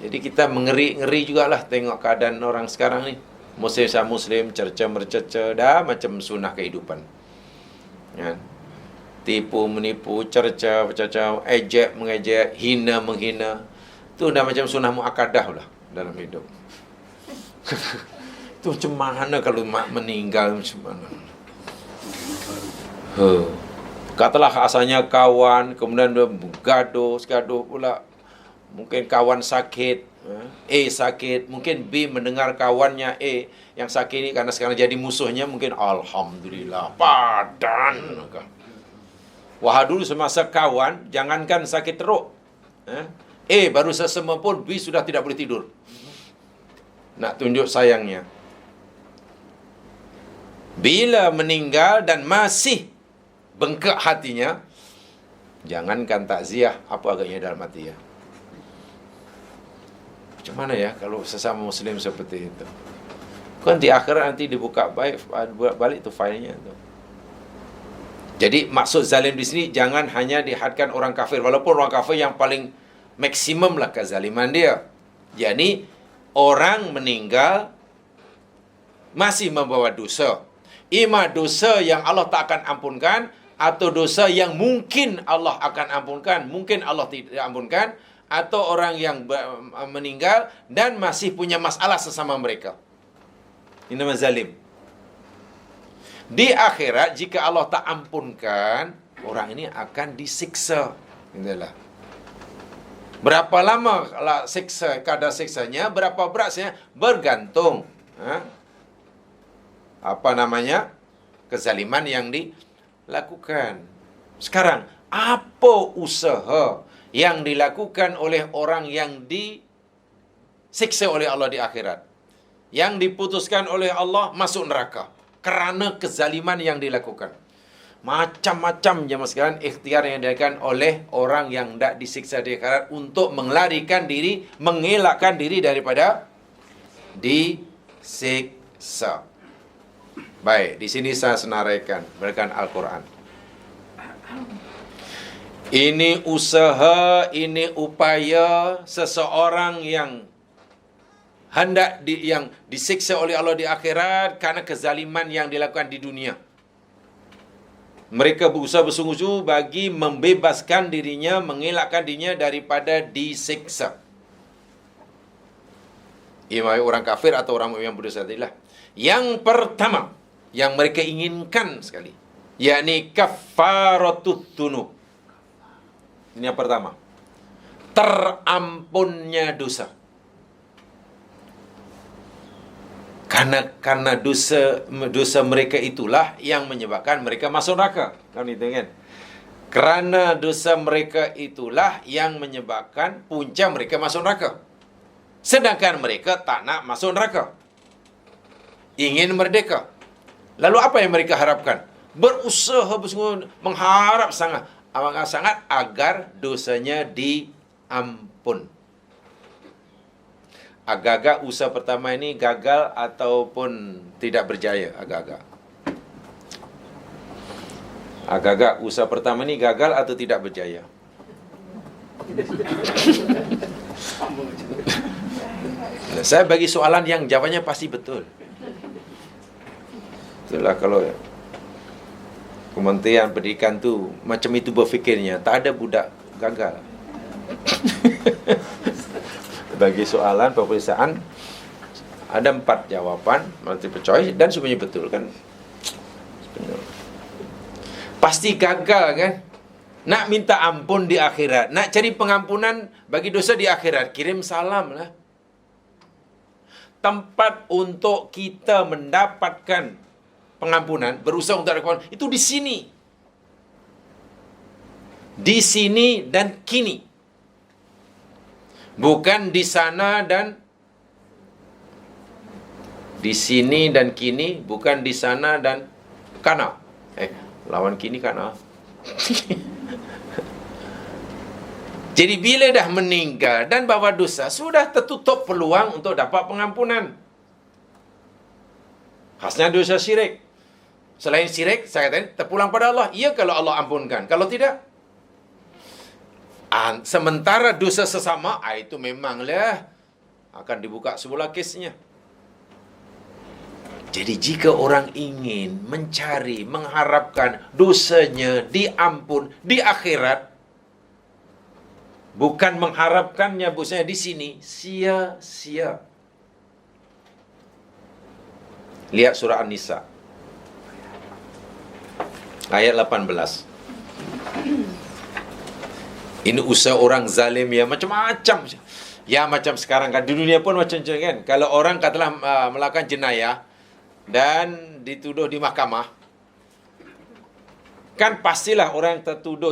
Jadi kita mengeri-ngeri jugalah tengok keadaan orang sekarang ni. Muslim sama muslim, cerca-mercerca, dah macam sunnah kehidupan. Kan? Tipu, menipu, cerca, ejek, mengejek, hina, menghina. Itu dah macam sunnah muakkadah lah dalam hidup. Itu macam mana kalau mak meninggal, macam mana? Katalah asalnya kawan, kemudian dia gaduh pula. Mungkin kawan sakit, A sakit, mungkin B mendengar kawannya A yang sakit ini karena sekarang jadi musuhnya, mungkin alhamdulillah padan. Wah, dulu semasa kawan, jangankan sakit teruk, A baru sesama pun B sudah tidak boleh tidur. Nak tunjuk sayangnya. Bila meninggal dan masih bengkak hatinya, jangankan takziah, apa agaknya dalam hati ya. Macam mana ya kalau sesama muslim seperti itu? Kan di akhirat nanti dibuka balik tu filenya tu. Jadi maksud zalim di sini jangan hanya dihadkan orang kafir, walaupun orang kafir yang paling maksimum lah kezaliman dia. Jadi orang meninggal masih membawa dosa. Ima dosa yang Allah tak akan ampunkan, atau dosa yang mungkin Allah akan ampunkan, mungkin Allah tidak ampunkan, atau orang yang meninggal dan masih punya masalah sesama mereka. Ini nama zalim. Di akhirat jika Allah tak ampunkan, orang ini akan disiksa. Inilah. Berapa lama siksa, kadar siksanya, berapa beratnya bergantung kezaliman yang dilakukan. Sekarang, apa usaha yang dilakukan oleh orang yang disiksa oleh Allah di akhirat, yang diputuskan oleh Allah masuk neraka kerana kezaliman yang dilakukan? Macam-macam jemaah sekalian ikhtiar yang dilakukan oleh orang yang tidak disiksa di akhirat untuk melarikan diri, mengelakkan diri daripada disiksa. Baik, di sini saya senaraikan berikan Al-Quran. Ini usaha, ini upaya seseorang yang hendak yang disiksa oleh Allah di akhirat karena kezaliman yang dilakukan di dunia. Mereka berusaha bersungguh-sungguh bagi membebaskan dirinya, mengelakkan dirinya daripada disiksa. Ia orang kafir atau orang yang berdosa tadilah. Yang pertama yang mereka inginkan sekali, yakni kafaratut dzunub. Ini yang pertama. Terampunnya dosa. Karena dosa mereka itulah yang menyebabkan mereka masuk neraka. Kan itu kan? Kerana dosa mereka itulah yang menyebabkan punca mereka masuk neraka. Sedangkan mereka tak nak masuk neraka. Ingin merdeka. Lalu apa yang mereka harapkan? Berusaha bersungguh mengharap sangat agar dosanya diampun. Agak-agak usaha pertama ini gagal ataupun tidak berjaya agak-agak. Agak-agak usaha pertama ni gagal atau tidak berjaya? Nah, saya bagi soalan yang jawabannya pasti betul. Itulah kalau Kementerian Pendidikan tu macam itu berfikirnya, tak ada budak gagal. Bagi soalan peperiksaan ada 4 jawapan multiple choice dan semuanya betul kan? Pasti gagal kan? Nak minta ampun di akhirat, nak cari pengampunan bagi dosa di akhirat, kirim salam lah. Tempat untuk kita mendapatkan pengampunan, berusaha untuk ada pengampunan, itu di sini. Di sini dan kini. Bukan di sana dan di sini dan kini, bukan di sana dan kana. Lawan kini kana. Jadi bila dah meninggal dan bawa dosa, sudah tertutup peluang untuk dapat pengampunan. Khasnya dosa syirik. Selain syirik, saya katakan terpulang pada Allah. Iya kalau Allah ampunkan. Kalau tidak, sementara dosa sesama, itu memanglah akan dibuka semula kesnya. Jadi jika orang ingin mencari, mengharapkan dosanya diampun di akhirat, bukan mengharapkannya bosnya di sini, sia-sia. Lihat surah An-Nisa ayat 18. Ini usaha orang zalim ya macam-macam. Ya macam sekarang kan di dunia pun macam-macam kan. Kalau orang katalah melakukan jenayah dan dituduh di mahkamah, kan pastilah orang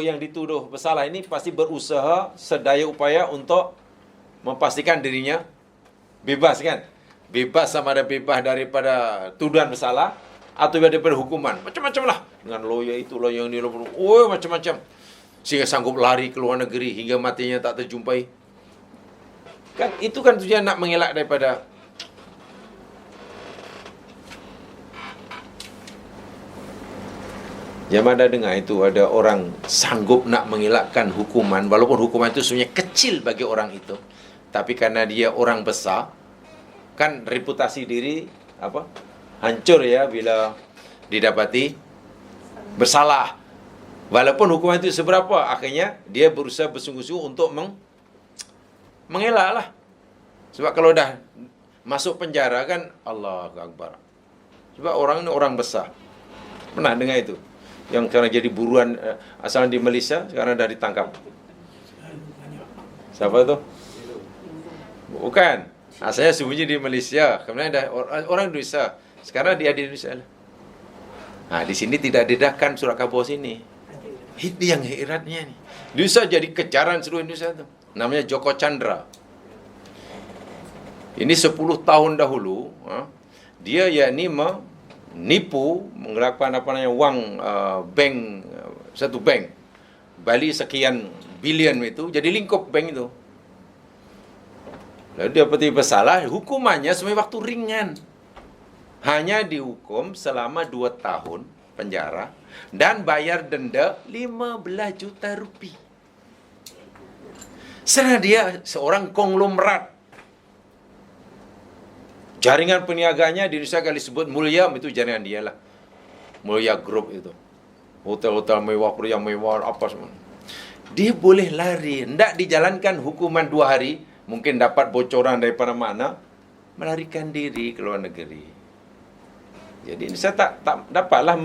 yang dituduh bersalah ini pasti berusaha sedaya upaya untuk memastikan dirinya bebas kan. Bebas sama ada bebas daripada tuduhan bersalah atau daripada hukuman. Macam-macam lah. Dengan lawyer itu, lawyer yang ini, macam-macam. Sehingga sanggup lari ke luar negeri hingga matinya tak terjumpai. Kan itu kan tujuan nak mengelak daripada Yang ada dengar itu ada orang sanggup nak mengelakkan hukuman walaupun hukuman itu sebenarnya kecil bagi orang itu. Tapi karena dia orang besar, kan reputasi diri hancur ya bila didapati bersalah. Walaupun hukuman itu seberapa, akhirnya dia berusaha bersungguh-sungguh untuk mengelak lah. Sebab kalau dah masuk penjara kan, Allahu Akbar. Sebab orang ini orang besar. Pernah dengar itu? Yang sekarang jadi buruan asal di Malaysia, sekarang dah ditangkap. Siapa tu? Bukan. Asalnya sembunyi di Malaysia, kemudian dah orang Indonesia. Sekarang dia di Indonesia lah. Nah, di sini tidak didahkan surat khabar sini. Itu yang heratnya ni. Indonesia jadi kejaran seluruh Indonesia tu. Namanya Joko Chandra. Ini 10 tahun dahulu, dia yakni menipu, melakukan wang bank, satu bank. Bali sekian bilion itu, jadi lingkup bank itu. Lalu dia peti bersalah, hukumannya sebenarnya waktu ringan. Hanya dihukum selama 2 tahun penjara dan bayar denda 15 juta rupiah. Serah dia seorang konglomerat. Jaringan perniagaannya di Indonesia kali sebut Mulia, itu jaringan dia lah. Mulia Group itu. Hotel-hotel mewah, pria mewah, apa semua. Dia boleh lari, hendak dijalankan hukuman 2 hari, mungkin dapat bocoran daripada mana, melarikan diri ke luar negeri. Jadi saya tak dapatlah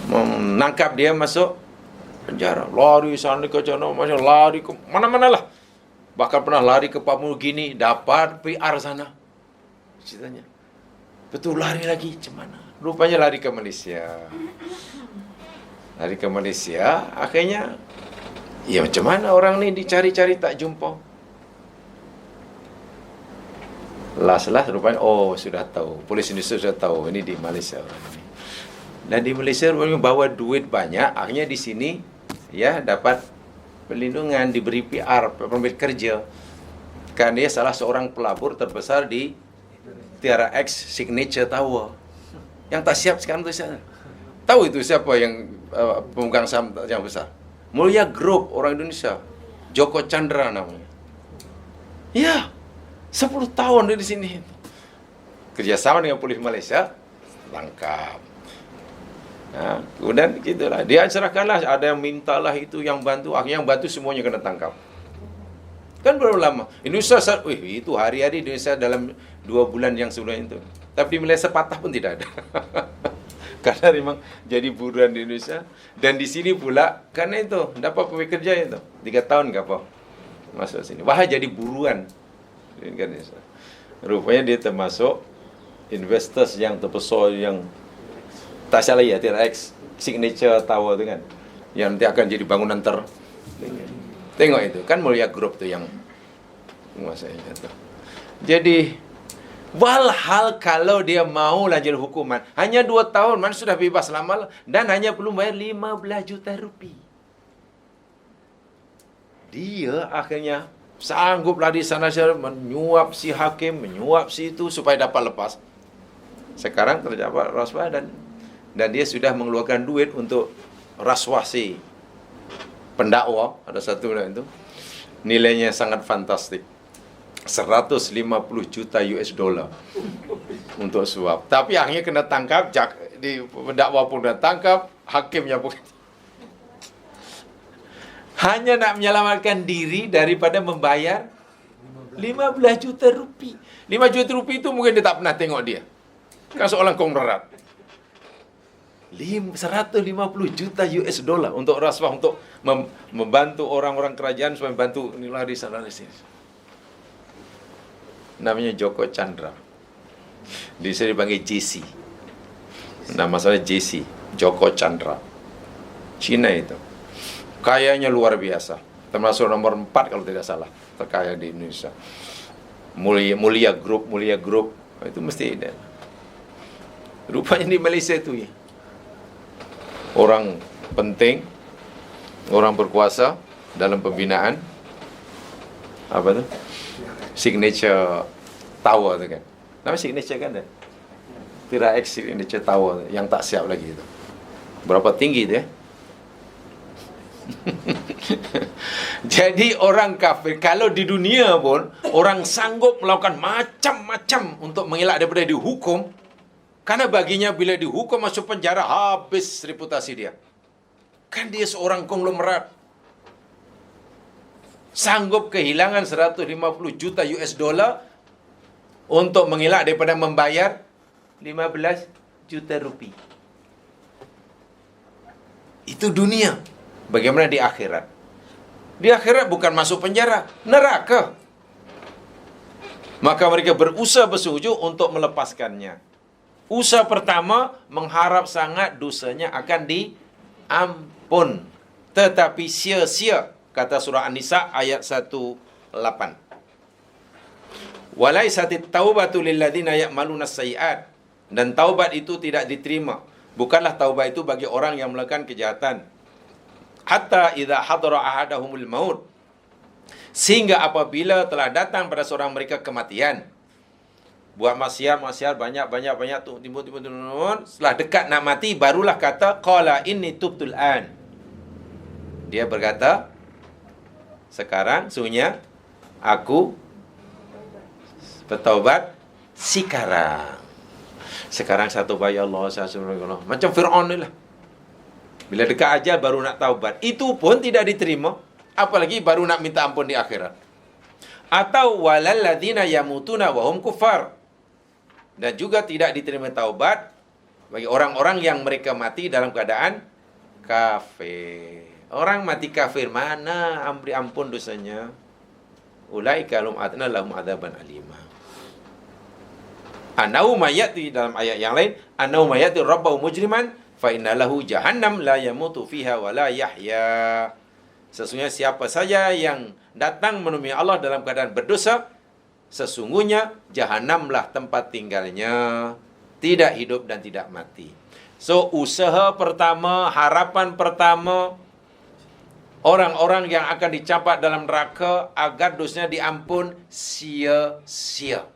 menangkap dia masuk penjara. Lari sana ke sana, macam lari ke mana-mana lah. Bahkan pernah lari ke Papua Gini, dapat PR sana. Ceritanya. Betul lari lagi, macam mana? Rupanya lari ke Malaysia. Lari ke Malaysia, akhirnya, ya macam mana orang ni dicari-cari tak jumpa. Last rupanya, sudah tahu. Polis Indonesia sudah tahu, ini di Malaysia orang ini. Dan di Malaysia rupanya bawa duit banyak, akhirnya di sini, ya dapat perlindungan, diberi PR, permit kerja. Karena dia salah seorang pelabur terbesar di Tiara X Signature Tower. Yang tak siap sekarang tu sana. Tahu itu siapa yang pemegang saham yang besar? Mulia Group, orang Indonesia. Joko Chandra namanya. Ya, 10 tahun dia di sini. Kerjasama dengan polis Malaysia, tangkap. Nah, kemudian gitulah. Dia serahkanlah, ada yang mintalah itu, yang bantu. Akhirnya yang bantu semuanya kena tangkap. Kan berapa lama? Indonesia, itu hari-hari Indonesia dalam 2 bulan yang sebelum itu. Tapi di Malaysia patah pun tidak ada. Karena memang jadi buruan di Indonesia. Dan di sini pula, karena itu, dapat pekerja itu. 3 tahun nggak apa masuk sini. Wah, jadi buruan. Rupanya dia termasuk investors yang terbesar, yang tak salah ya, TRX Signature Tower itu kan. Yang nanti akan jadi bangunan Tengok itu, kan Mulia Group tuh yang menguasainya tuh. Jadi, walhal kalau dia mau lanjut hukuman, hanya 2 tahun, mana sudah bebas lama, dan hanya perlu bayar 15 juta rupiah. Dia akhirnya sangguplah di sana menyuap si hakim, menyuap si itu supaya dapat lepas. Sekarang terdapat rasuah dan dia sudah mengeluarkan duit untuk rasuah si pendakwa, ada satu itu. Nilainya sangat fantastik. 150 juta US dollar untuk suap. Tapi akhirnya kena tangkap, di pendakwa pun kena tangkap, hakimnya pun. Hanya nak menyelamatkan diri daripada membayar 15 juta rupiah. 5 juta rupiah itu mungkin dia tak pernah tengok dia. Kan seorang konglomerat. 150 juta US dollar untuk rasuah, untuk membantu orang-orang kerajaan supaya membantu inilah di sana di sini. Namanya Joko Chandra. Di sini dipanggil JC. Nama saya JC, Joko Chandra. Cina itu. Kayanya luar biasa. Termasuk nomor 4 kalau tidak salah, terkaya di Indonesia. Mulia Group, itu mesti ada. Rupanya di Malaysia itu ya. Orang penting, orang berkuasa dalam pembinaan apa tu? Signature Tower tu kan. Nama Signature kan dah. TRX Signature Tower yang tak siap lagi itu. Berapa tinggi tu ya? Jadi orang kafir, kalau di dunia pun orang sanggup melakukan macam-macam untuk mengelak daripada dihukum, karena baginya bila dihukum masuk penjara, habis reputasi dia. Kan dia seorang konglomerat. Sanggup kehilangan 150 juta US dollar untuk mengelak daripada membayar 15 juta rupiah. Itu dunia. Bagaimana di akhirat? Di akhirat bukan masuk penjara, neraka. Maka mereka berusaha bersujud untuk melepaskannya. Usaha pertama, mengharap sangat dosanya akan diampun. Tetapi sia-sia, kata surah An-Nisa ayat 18. Walaisatit taubatu lilladzina ya'maluna sayyi'at. Dan taubat itu tidak diterima. Bukanlah taubat itu bagi orang yang melakukan kejahatan. Hatta idza hadara ahadahumul maut. Sehingga apabila telah datang pada seorang mereka kematian. Buat maksiat banyak tu timbul. Setelah dekat nak mati barulah kata qala inni tubtul an. Dia berkata, sekarang sungguhnya aku bertaubat sekarang. Sekarang satu bayar Allah, macam Fir'aun ni lah. Bila dekat ajal baru nak taubat. Itu pun tidak diterima. Apalagi baru nak minta ampun di akhirat. Atau walalladzina yamutuna wahum kufar. Dan juga tidak diterima taubat bagi orang-orang yang mereka mati dalam keadaan kafir. Orang mati kafir mana beri ampun dosanya? Ulaika lahum adna lahum adzaban alimah. Anau mayati dalam ayat yang lain, anau mayati rabbahu mujriman fa innalahu jahannam la yamutu fiha wa la yahya. Sesungguhnya siapa saja yang datang menemui Allah dalam keadaan berdosa, sesungguhnya jahanamlah tempat tinggalnya, tidak hidup dan tidak mati. So usaha pertama, harapan pertama orang-orang yang akan dicapat dalam neraka agar dosanya diampun sia-sia.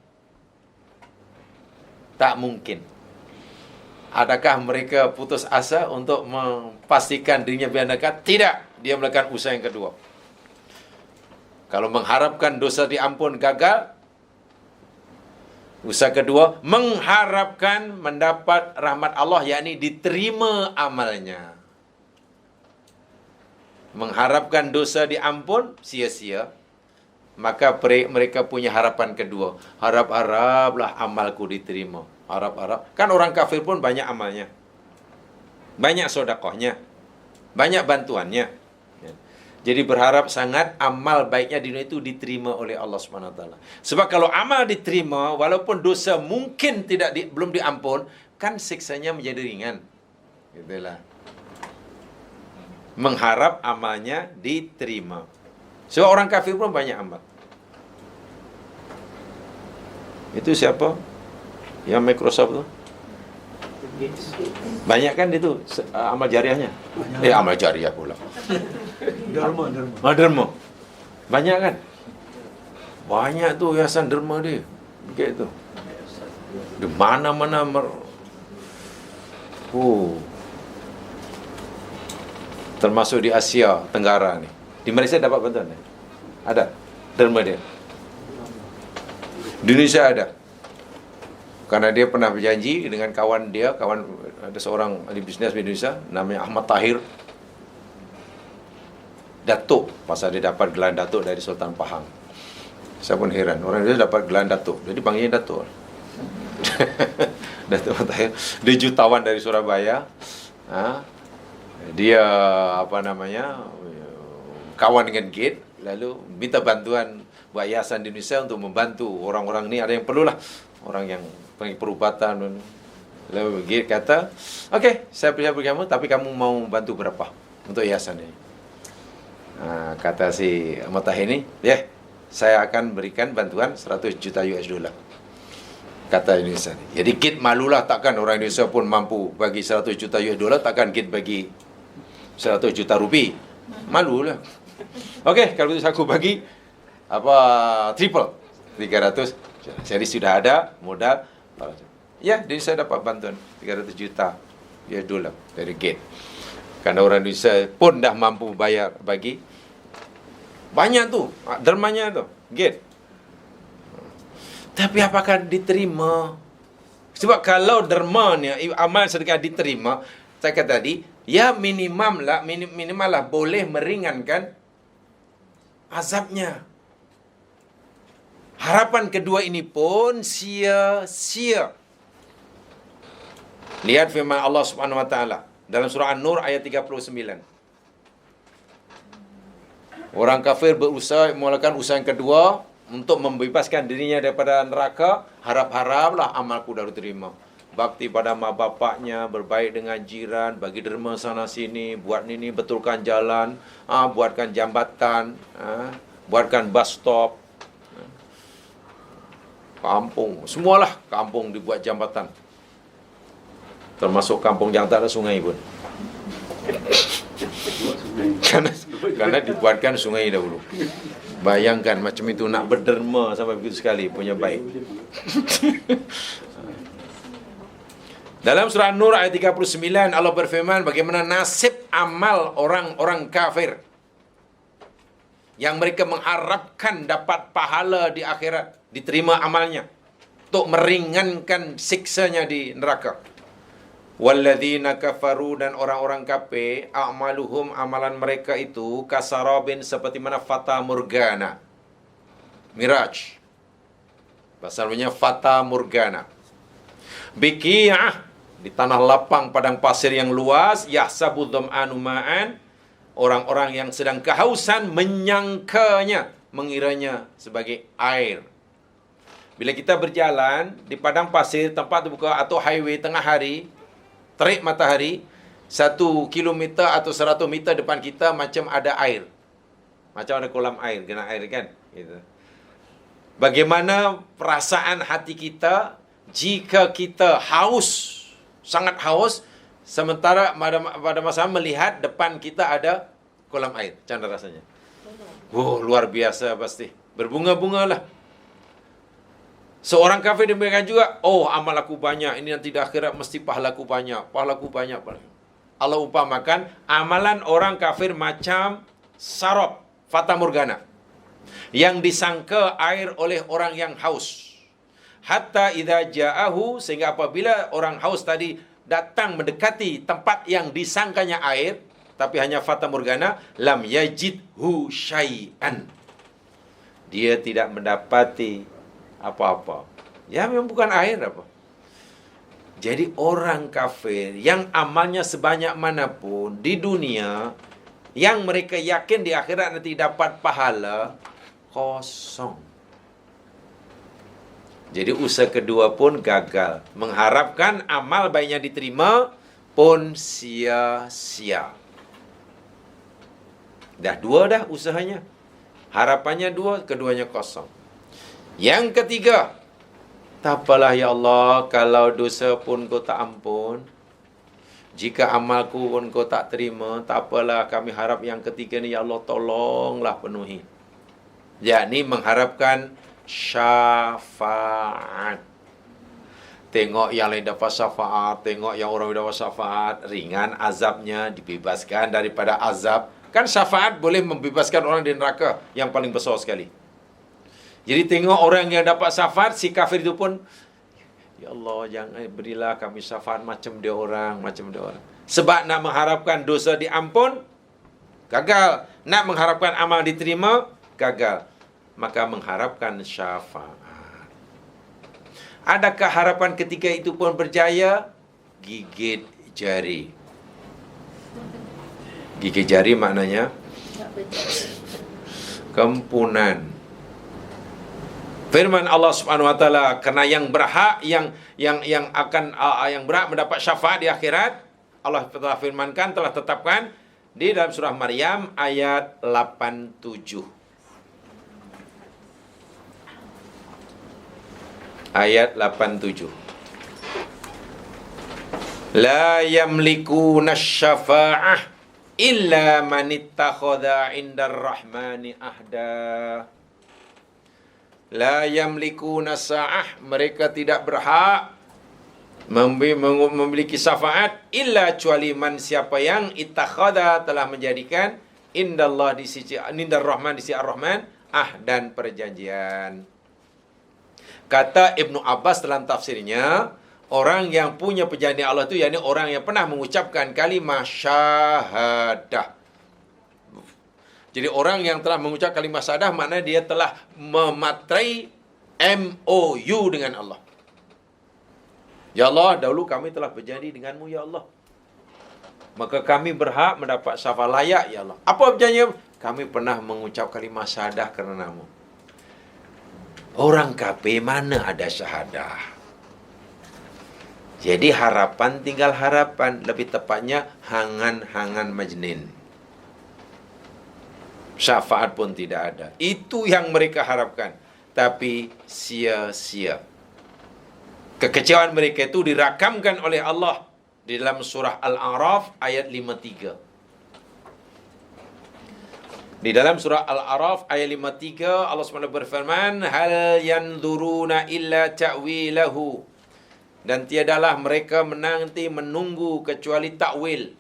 Tak mungkin. Adakah mereka putus asa untuk memastikan dirinya binasa? Tidak. Dia melakukan usaha yang kedua. Kalau mengharapkan dosa diampun gagal, usaha kedua, mengharapkan mendapat rahmat Allah, yakni diterima amalnya. Mengharapkan dosa diampun, sia-sia. Maka mereka punya harapan kedua. Harap-haraplah amalku diterima. Harap-harap. Kan orang kafir pun banyak amalnya. Banyak sedekahnya. Banyak bantuannya. Jadi berharap sangat amal baiknya di dunia itu diterima oleh Allah SWT. Sebab kalau amal diterima, walaupun dosa mungkin belum diampun, kan siksanya menjadi ringan. Itulah. Mengharap amalnya diterima. Sebab orang kafir pun banyak amal. Itu siapa? Yang Microsoft tu? Banyak kan itu amal jariahnya? Amal jariah pula. Derma. Banyak kan? Banyak tu yayasan derma dia. Begitu. Di mana-mana termasuk di Asia Tenggara ni. Di Malaysia dapat bantuan ni? Ada derma dia. Di Indonesia ada. Karena dia pernah berjanji dengan kawan ada seorang ahli bisnes di Indonesia namanya Ahmad Tahir, Datuk, pasal dia dapat gelar Datuk dari Sultan Pahang. Saya pun heran, orang Indonesia dapat gelar Datuk, jadi panggilnya Datuk. Datuk Ahmad Tahir, dia jutawan dari Surabaya. Dia kawan dengan Gate, lalu minta bantuan buat yayasan di Indonesia untuk membantu orang-orang ni, ada yang perlulah, orang yang perubatan. Lalu Gate kata, okey, saya percaya kamu, tapi kamu mau bantu berapa untuk yayasan ini? Kata si Ahmad Tahir ni, saya akan berikan bantuan 100 juta US dollar. Kata Indonesia ni. Jadi Gate malulah, takkan orang Indonesia pun mampu bagi 100 juta US dollar, takkan Gate bagi 100 juta rupiah. Malulah. Okey, kalau itu aku bagi triple 300. Jadi sudah ada modal. Jadi saya dapat bantuan 300 juta US dollar dari Gate. Karena orang Indonesia pun dah mampu bayar bagi. Banyak tu dermanya tu Gate. Tapi apakah diterima? Sebab kalau derma ni amal sedekah diterima, saya kata tadi, ya minimal lah boleh meringankan azabnya. Harapan kedua ini pun sia-sia. Lihat firman Allah Subhanahu wa taala dalam surah An-Nur ayat 39. Orang kafir melakukan usaha yang kedua untuk membebaskan dirinya daripada neraka, harap-haraplah amalku dah diterima. Bakti pada mak bapaknya, berbaik dengan jiran, bagi derma sana sini, buat ini, betulkan jalan, buatkan jambatan, buatkan bus stop, kampung, semualah kampung dibuat jambatan. Termasuk kampung yang tak ada sungai pun. Karena dibuatkan sungai dahulu. Bayangkan macam itu, nak berderma sampai begitu sekali, punya baik. Dalam surah An-Nur ayat 39 Allah berfirman bagaimana nasib amal orang-orang kafir yang mereka mengharapkan dapat pahala di akhirat, diterima amalnya untuk meringankan siksanya di neraka. Walladzina kafaru, dan orang-orang kafir, a'maluhum, amalan mereka itu kasarabin, seperti mana fata morgana, miraj, pasalnya fata morgana, biqi'ah, di tanah lapang padang pasir yang luas, yahsabu dham'anu ma'an, orang-orang yang sedang kehausan menyangkanya, mengiranya sebagai air. Bila kita berjalan di padang pasir, tempat terbuka atau highway tengah hari, terik matahari, 1 kilometer atau 100 meter depan kita macam ada air. Macam ada kolam air, genang air kan? Gitu. Bagaimana perasaan hati kita jika kita haus, sangat haus, sementara pada masa melihat depan kita ada kolam air. Macam mana rasanya? Luar biasa pasti. Berbunga-bunga lah. Seorang kafir demikian juga, oh amal aku banyak, ini nanti di akhirat mesti pahalaku banyak, pahalaku banyak. Allah umpamakan amalan orang kafir macam sarab, fata morgana, yang disangka air oleh orang yang haus. Hatta idza ja'ahu, sehingga apabila orang haus tadi datang mendekati tempat yang disangkanya air, tapi hanya fata morgana, lam yajidhu syai'an. Dia tidak mendapati apa-apa. Ya memang bukan air apa. Jadi orang kafir yang amalnya sebanyak manapun di dunia, yang mereka yakin di akhirat nanti dapat pahala, kosong. Jadi usaha kedua pun gagal. Mengharapkan amal baiknya diterima pun sia-sia. Dah dua dah usahanya. Harapannya dua, keduanya kosong. Yang ketiga, tak apalah ya Allah, kalau dosa pun kau tak ampun, jika amalku pun kau tak terima, tak apalah, kami harap yang ketiga ni ya Allah tolonglah penuhi. Yakni mengharapkan syafaat. Tengok yang lain dapat syafaat, tengok yang orang dapat syafaat, ringan azabnya, dibebaskan daripada azab. Kan syafaat boleh membebaskan orang dari neraka yang paling besar sekali. Jadi tengok orang yang dapat syafaat, si kafir itu pun, ya Allah jangan berilah kami syafaat macam dia orang, macam dia orang. Sebab nak mengharapkan dosa diampun, gagal. Nak mengharapkan amal diterima, gagal. Maka mengharapkan syafaat. Adakah harapan ketiga itu pun berjaya? Gigit jari. Gigit jari maknanya kempunan. Firman Allah Subhanahu wa taala, karena yang berhak yang berhak mendapat syafaat di akhirat, Allah telah firmankan, telah tetapkan di dalam surah Maryam ayat 87. Ayat 87. La yamlikuna syafa'ah illa man ittakhadha 'indar rahmani ahda. La yamlikuna sa'ah, mereka tidak berhak memiliki syafaat illa kecuali man, siapa yang ittakhadha, telah menjadikan indallah, di sisi indar rahman, di sisi ar-rahman, ahdan, perjanjian. Kata Ibnu Abbas dalam tafsirnya, orang yang punya perjanjian Allah itu yakni orang yang pernah mengucapkan kalimah syahadah. Jadi orang yang telah mengucap kalimah syahadah maknanya dia telah mematrai MOU dengan Allah. Ya Allah, dahulu kami telah berjanji denganmu ya Allah, maka kami berhak mendapat syafaat layak ya Allah. Apa perjanjian? Kami pernah mengucap kalimah syahadah karenamu. Orang kafir mana ada syahadah? Jadi harapan tinggal harapan, lebih tepatnya hangan-hangan majnin. Syafaat pun tidak ada. Itu yang mereka harapkan, tapi sia-sia. Kekecewaan mereka itu dirakamkan oleh Allah di dalam surah Al-A'raf ayat 53. Di dalam surah Al-A'raf ayat 53 Allah SWT berfirman, hal yanzuruna illa ta'wilahu, dan tiadalah mereka menanti menunggu kecuali takwil,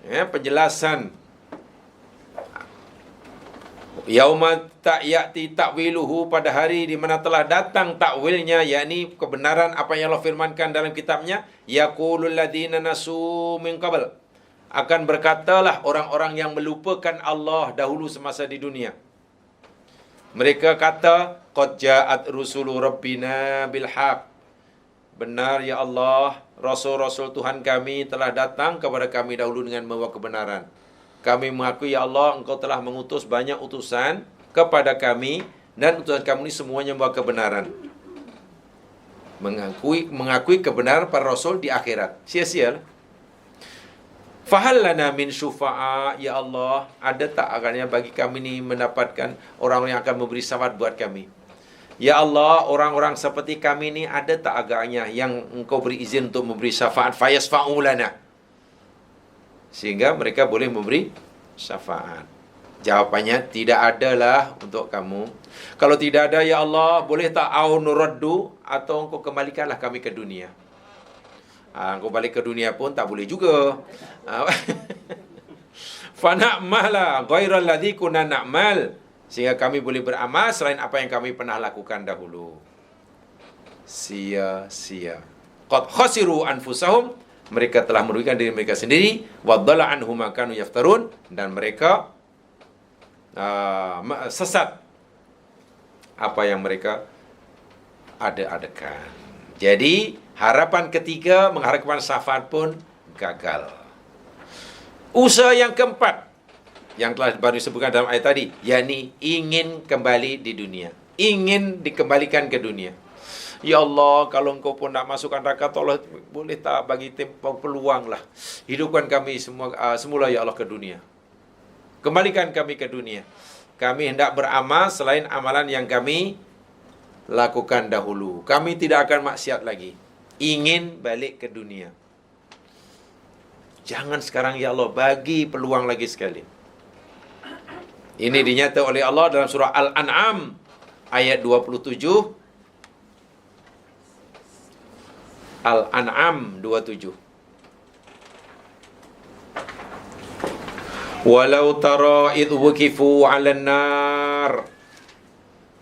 ya, penjelasan. Yauma ta'yati ta'wiluhu, pada hari di mana telah datang takwilnya, yakni kebenaran apa yang Allah firmankan dalam kitabnya. Yaqulul ladzina nasu min qabl, akan berkatalah orang-orang yang melupakan Allah dahulu semasa di dunia. Mereka kata, qad ja'at rusulu rabbina bil haq, benar ya Allah, rasul-rasul Tuhan kami telah datang kepada kami dahulu dengan membawa kebenaran. Kami mengakui ya Allah, Engkau telah mengutus banyak utusan kepada kami, dan utusan kamu ini semuanya membawa kebenaran. Mengakui kebenaran para rasul di akhirat. Sia-sia. Fahal lana min syufa'a, ya Allah, ada tak agaknya bagi kami ni mendapatkan orang yang akan memberi syafaat buat kami? Ya Allah, orang-orang seperti kami ni ada tak agaknya yang Engkau beri izin untuk memberi syafaat, fayasfa'u lana, sehingga mereka boleh memberi syafaat. Jawapannya, tidak adalah untuk kamu. Kalau tidak ada, ya Allah, boleh tak au nuraddu, atau engkau kembalikanlah kami ke dunia. Engkau balik ke dunia pun tak boleh juga. Fa na'mala ghairal ladzi kunna na'mal, sehingga kami boleh beramal selain apa yang kami pernah lakukan dahulu. Sia-sia. Qad khasiru anfusahum, mereka telah merugikan diri mereka sendiri. Wa dhalla anhum ma kanu yaftarun, dan mereka sesat apa yang mereka ada-adakan. Jadi harapan ketiga, mengharapkan syafaat pun gagal. Usaha yang keempat yang telah baru disebutkan dalam ayat tadi, yakni ingin kembali di dunia, ingin dikembalikan ke dunia. Ya Allah, kalau engkau pun nak masukkan neraka, tolong boleh tak bagi peluang lah, hidupkan kami semula ya Allah ke dunia. Kembalikan kami ke dunia. Kami hendak beramal selain amalan yang kami lakukan dahulu. Kami tidak akan maksiat lagi. Ingin balik ke dunia. Jangan sekarang ya Allah, bagi peluang lagi sekali. Ini dinyatakan oleh Allah dalam surah Al-An'am ayat 27. Al-An'am 27. Walau tara idh wuqifu 'alan nar,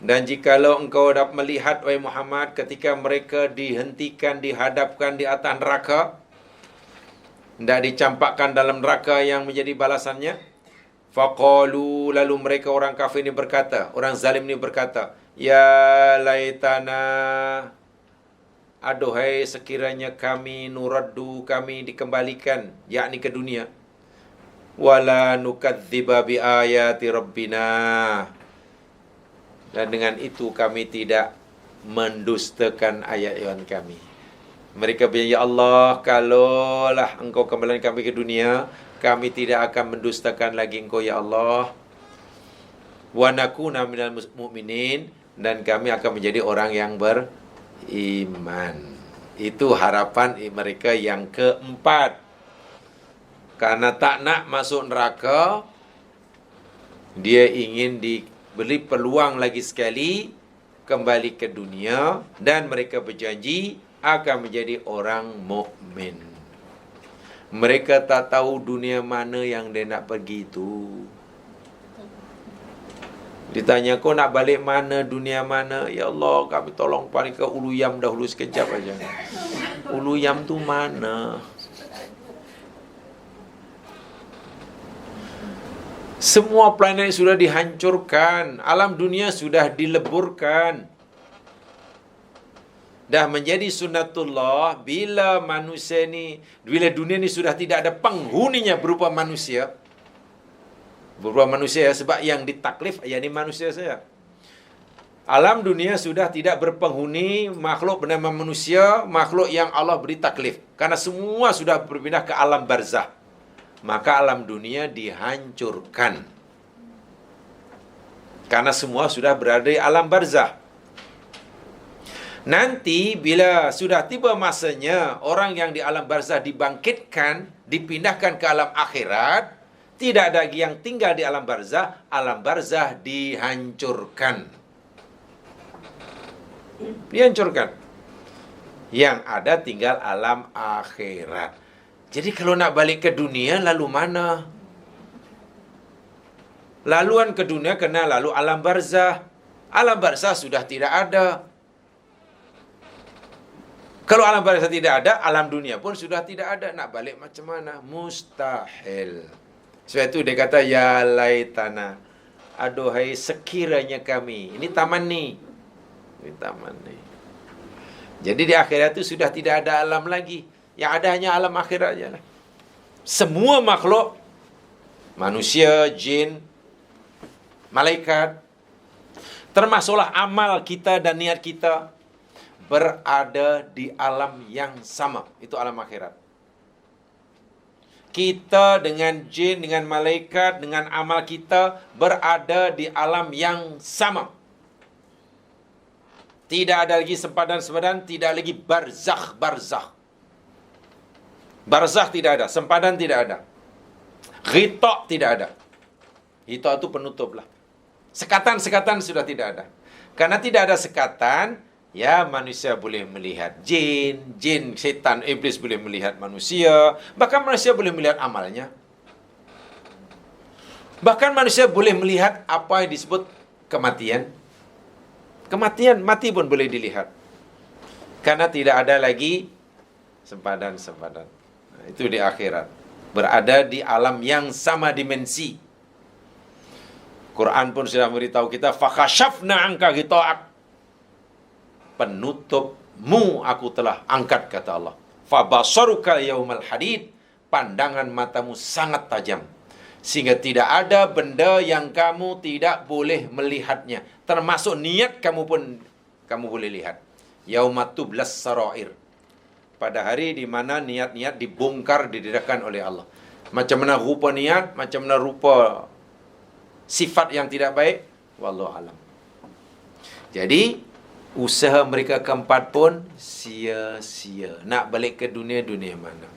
dan jikalau engkau dapat melihat wahai Muhammad ketika mereka dihentikan, dihadapkan di atas neraka, hendak dicampakkan dalam neraka yang menjadi balasannya, faqalu, lalu mereka orang kafir ini berkata, orang zalim ini berkata, ya laitana, aduhai sekiranya kami nuraddu, kami dikembalikan, yakni ke dunia, wala nukadziba bi ayati rabbina, dan dengan itu kami tidak mendustakan ayat-ayat kami. Mereka bilang, ya Allah, kalaulah engkau kembalikan kami ke dunia, kami tidak akan mendustakan lagi engkau ya Allah. Wa nakuna minal mu'minin, dan kami akan menjadi orang yang beriman. Itu harapan mereka yang keempat. Karena tak nak masuk neraka, dia ingin diberi peluang lagi sekali kembali ke dunia, dan mereka berjanji akan menjadi orang mukmin. Mereka tak tahu dunia mana yang dia nak pergi itu. Ditanya, kau nak balik mana, dunia mana? Ya Allah, kami tolong paling ke Uluyam dahulu sekejap aja. Uluyam tu mana? Semua planet sudah dihancurkan, alam dunia sudah dileburkan. Dah menjadi sunnatullah, bila dunia ni sudah tidak ada penghuninya berupa manusia. Sebab yang ditaklif yakni manusia saja. Alam dunia sudah tidak berpenghuni makhluk bernama manusia, makhluk yang Allah beri taklif. Karena semua sudah berpindah ke alam barzah. Maka alam dunia dihancurkan. Karena semua sudah berada di alam barzah. Nanti bila sudah tiba masanya orang yang di alam barzah dibangkitkan, dipindahkan ke alam akhirat, tidak ada lagi yang tinggal di alam barzah dihancurkan. Dihancurkan. Yang ada tinggal alam akhirat. Jadi kalau nak balik ke dunia, lalu mana? Laluan ke dunia kena lalu alam barzah. Alam barzah sudah tidak ada. Kalau alam barzah tidak ada, alam dunia pun sudah tidak ada. Nak balik macam mana? Mustahil. Sebab itu dia kata, ya laitana, aduhai sekiranya kami. Ini taman ni. Ini taman ni. Jadi di akhirat itu sudah tidak ada alam lagi. Yang ada hanya alam akhirat saja. Semua makhluk, manusia, jin, malaikat, termasuklah amal kita dan niat kita, berada di alam yang sama. Itu alam akhirat. Kita dengan jin, dengan malaikat, dengan amal kita berada di alam yang sama. Tidak ada lagi sempadan-sempadan, tidak lagi barzakh. Barzakh tidak ada, sempadan tidak ada. Ghita tidak ada. Hita itu penutup lah. Sekatan-sekatan sudah tidak ada. Karena tidak ada sekatan, ya manusia boleh melihat jin, setan, iblis boleh melihat manusia. Bahkan manusia boleh melihat amalnya. Bahkan manusia boleh melihat apa yang disebut kematian. Kematian, mati pun boleh dilihat. Karena tidak ada lagi sempadan-sempadan. Nah, itu di akhirat. Berada di alam yang sama dimensi. Quran pun sudah memberitahu kita, fakhashafna anka ghita'ak. Penutupmu aku telah angkat, kata Allah. Fabasaruka yaumal hadid. Pandangan matamu sangat tajam. Sehingga tidak ada benda yang kamu tidak boleh melihatnya. Termasuk niat kamu pun kamu boleh lihat. Yaumatublas sarair. Pada hari di mana niat-niat dibongkar, didedahkan oleh Allah. Macam mana rupa niat, macam mana rupa sifat yang tidak baik, wallahu alam. Jadi, usaha mereka keempat pun sia-sia. Nak balik ke dunia mana?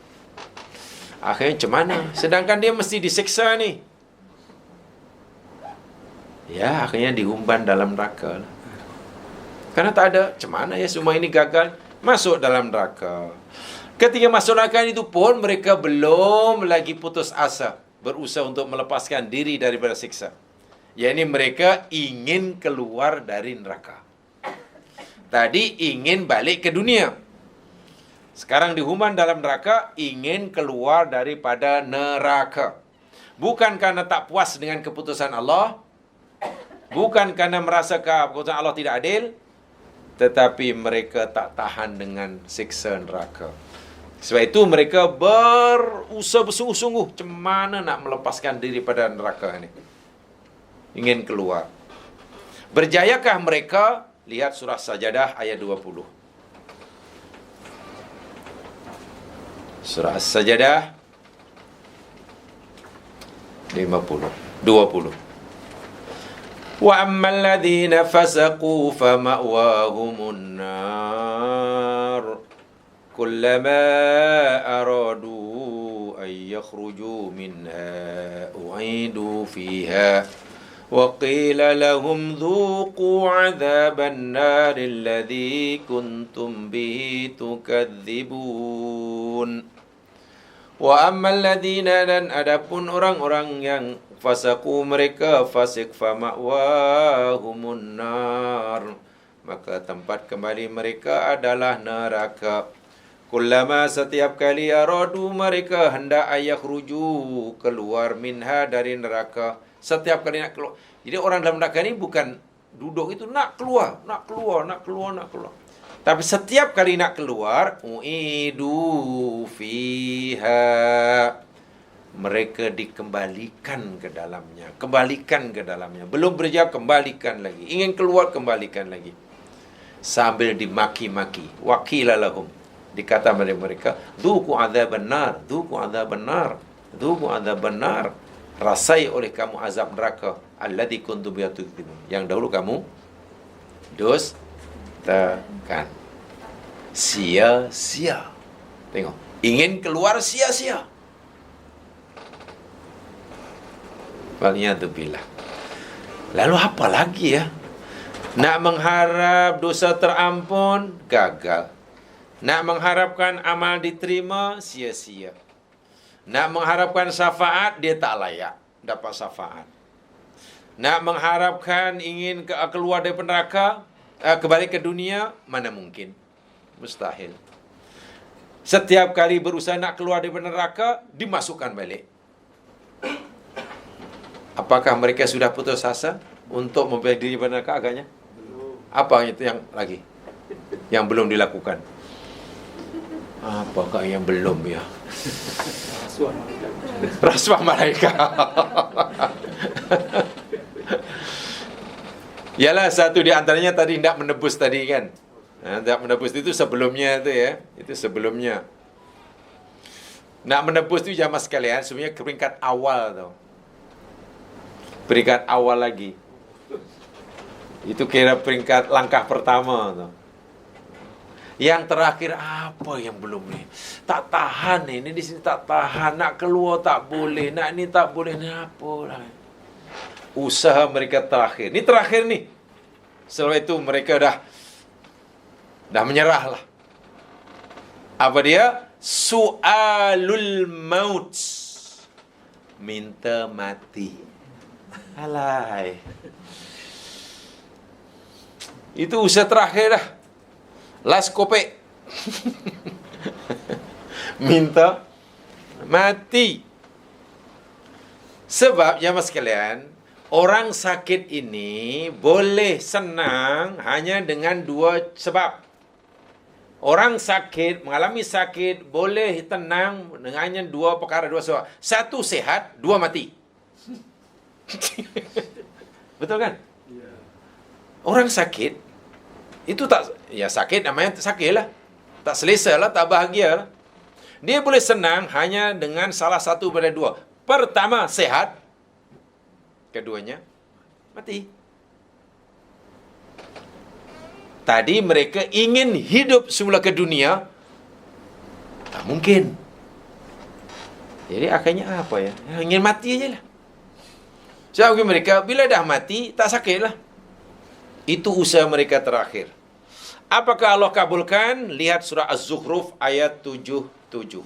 Akhirnya macam mana? Sedangkan dia mesti diseksa ni. Ya, akhirnya diumban dalam neraka lah. Karena tak ada, macam mana ya semua ini gagal? Masuk dalam neraka. Ketika masuk neraka itu pun mereka belum lagi putus asa, berusaha untuk melepaskan diri daripada siksa. Yakni mereka ingin keluar dari neraka. Tadi ingin balik ke dunia. Sekarang dihuman dalam neraka, ingin keluar daripada neraka. Bukan karena tak puas dengan keputusan Allah, bukan karena merasa keputusan Allah tidak adil, tetapi mereka tak tahan dengan siksa neraka. Sebab itu mereka berusaha bersungguh-sungguh macam mana nak melepaskan diri pada neraka ini. Ingin keluar. Berjayakah mereka? Lihat surah Sajadah ayat 20. Surah Sajadah 20. Wa ammal ladzina fasaqu fama'wahumun nar kullama aradu an yakhruju minha u'idu fiha wa qila lahum dhuqu 'adzaban nar alladzi kuntum bihi tukadzibun. Wa ammal ladzina, dan adapun orang-orang yang fasaku, mereka fasik, fama'wahumun nar, maka tempat kembali mereka adalah neraka. Kullama, setiap kali aradu, mereka hendak ayakhruju, keluar minha, dari neraka. Setiap kali nak keluar. Jadi orang dalam neraka ni bukan duduk itu nak keluar. Tapi setiap kali nak keluar, u'idu fiha, mereka dikembalikan ke dalamnya. Belum berjawab, kembalikan lagi. Ingin keluar, kembalikan lagi. Sambil dimaki-maki. Waqila lahum, dikata pada mereka, dhuqu adzaban nar. Rasai oleh kamu azab neraka. Alladzi kuntum bihi tukadzibun. Yang dahulu kamu dustakan. Sia-sia. Tengok. Ingin keluar sia-sia. Waliyadzubillah. Lalu apa lagi ya? Nak mengharap dosa terampun, gagal. Nak mengharapkan amal diterima, sia-sia. Nak mengharapkan syafaat, dia tak layak dapat syafaat. Nak mengharapkan ingin keluar dari neraka, kembali ke dunia, mana mungkin? Mustahil. Setiap kali berusaha nak keluar dari neraka, dimasukkan balik. Apakah mereka sudah putus asa untuk membela diri pada neraka agaknya? Apa itu yang lagi? Yang belum dilakukan? Apakah yang belum ya? Rasuah malaikat. Yalah, satu di antaranya tadi hendak menebus tadi kan. Hendak menebus itu sebelumnya tu ya. Itu sebelumnya. Nak menebus tu jamaah sekalian, sebenarnya peringkat awal tu. Peringkat awal lagi. Itu kira peringkat langkah pertama tu. Yang terakhir apa yang belum ni? Tak tahan ni. Ini di sini tak tahan. Nak keluar tak boleh. Nak ni tak boleh. Ni apa lah? usaha mereka terakhir. Ini terakhir nih. Setelah itu mereka dah menyerah lah. Apa dia? Su'alul maut. Minta mati. Alai. Itu usaha terakhir dah. Last kopek. Minta mati. Sebab jemaah sekalian, orang sakit ini boleh senang hanya dengan dua sebab. Orang sakit, mengalami sakit, boleh tenang dengan hanya dua perkara, dua sebab. Satu sehat, dua mati. Betul kan? Orang sakit, itu tak, ya sakit namanya sakit lah. Tak selesa lah, tak bahagia lah. Dia boleh senang hanya dengan salah satu pada dua. Pertama, sehat. Keduanya, mati. Tadi mereka ingin hidup semula ke dunia. Tak mungkin. Jadi akhirnya apa ya? Ingin mati aja lah. Sebab mereka bila dah mati, tak sakit lah. Itu usaha mereka terakhir. Apakah Allah kabulkan? Lihat surah Az-Zukhruf ayat 77.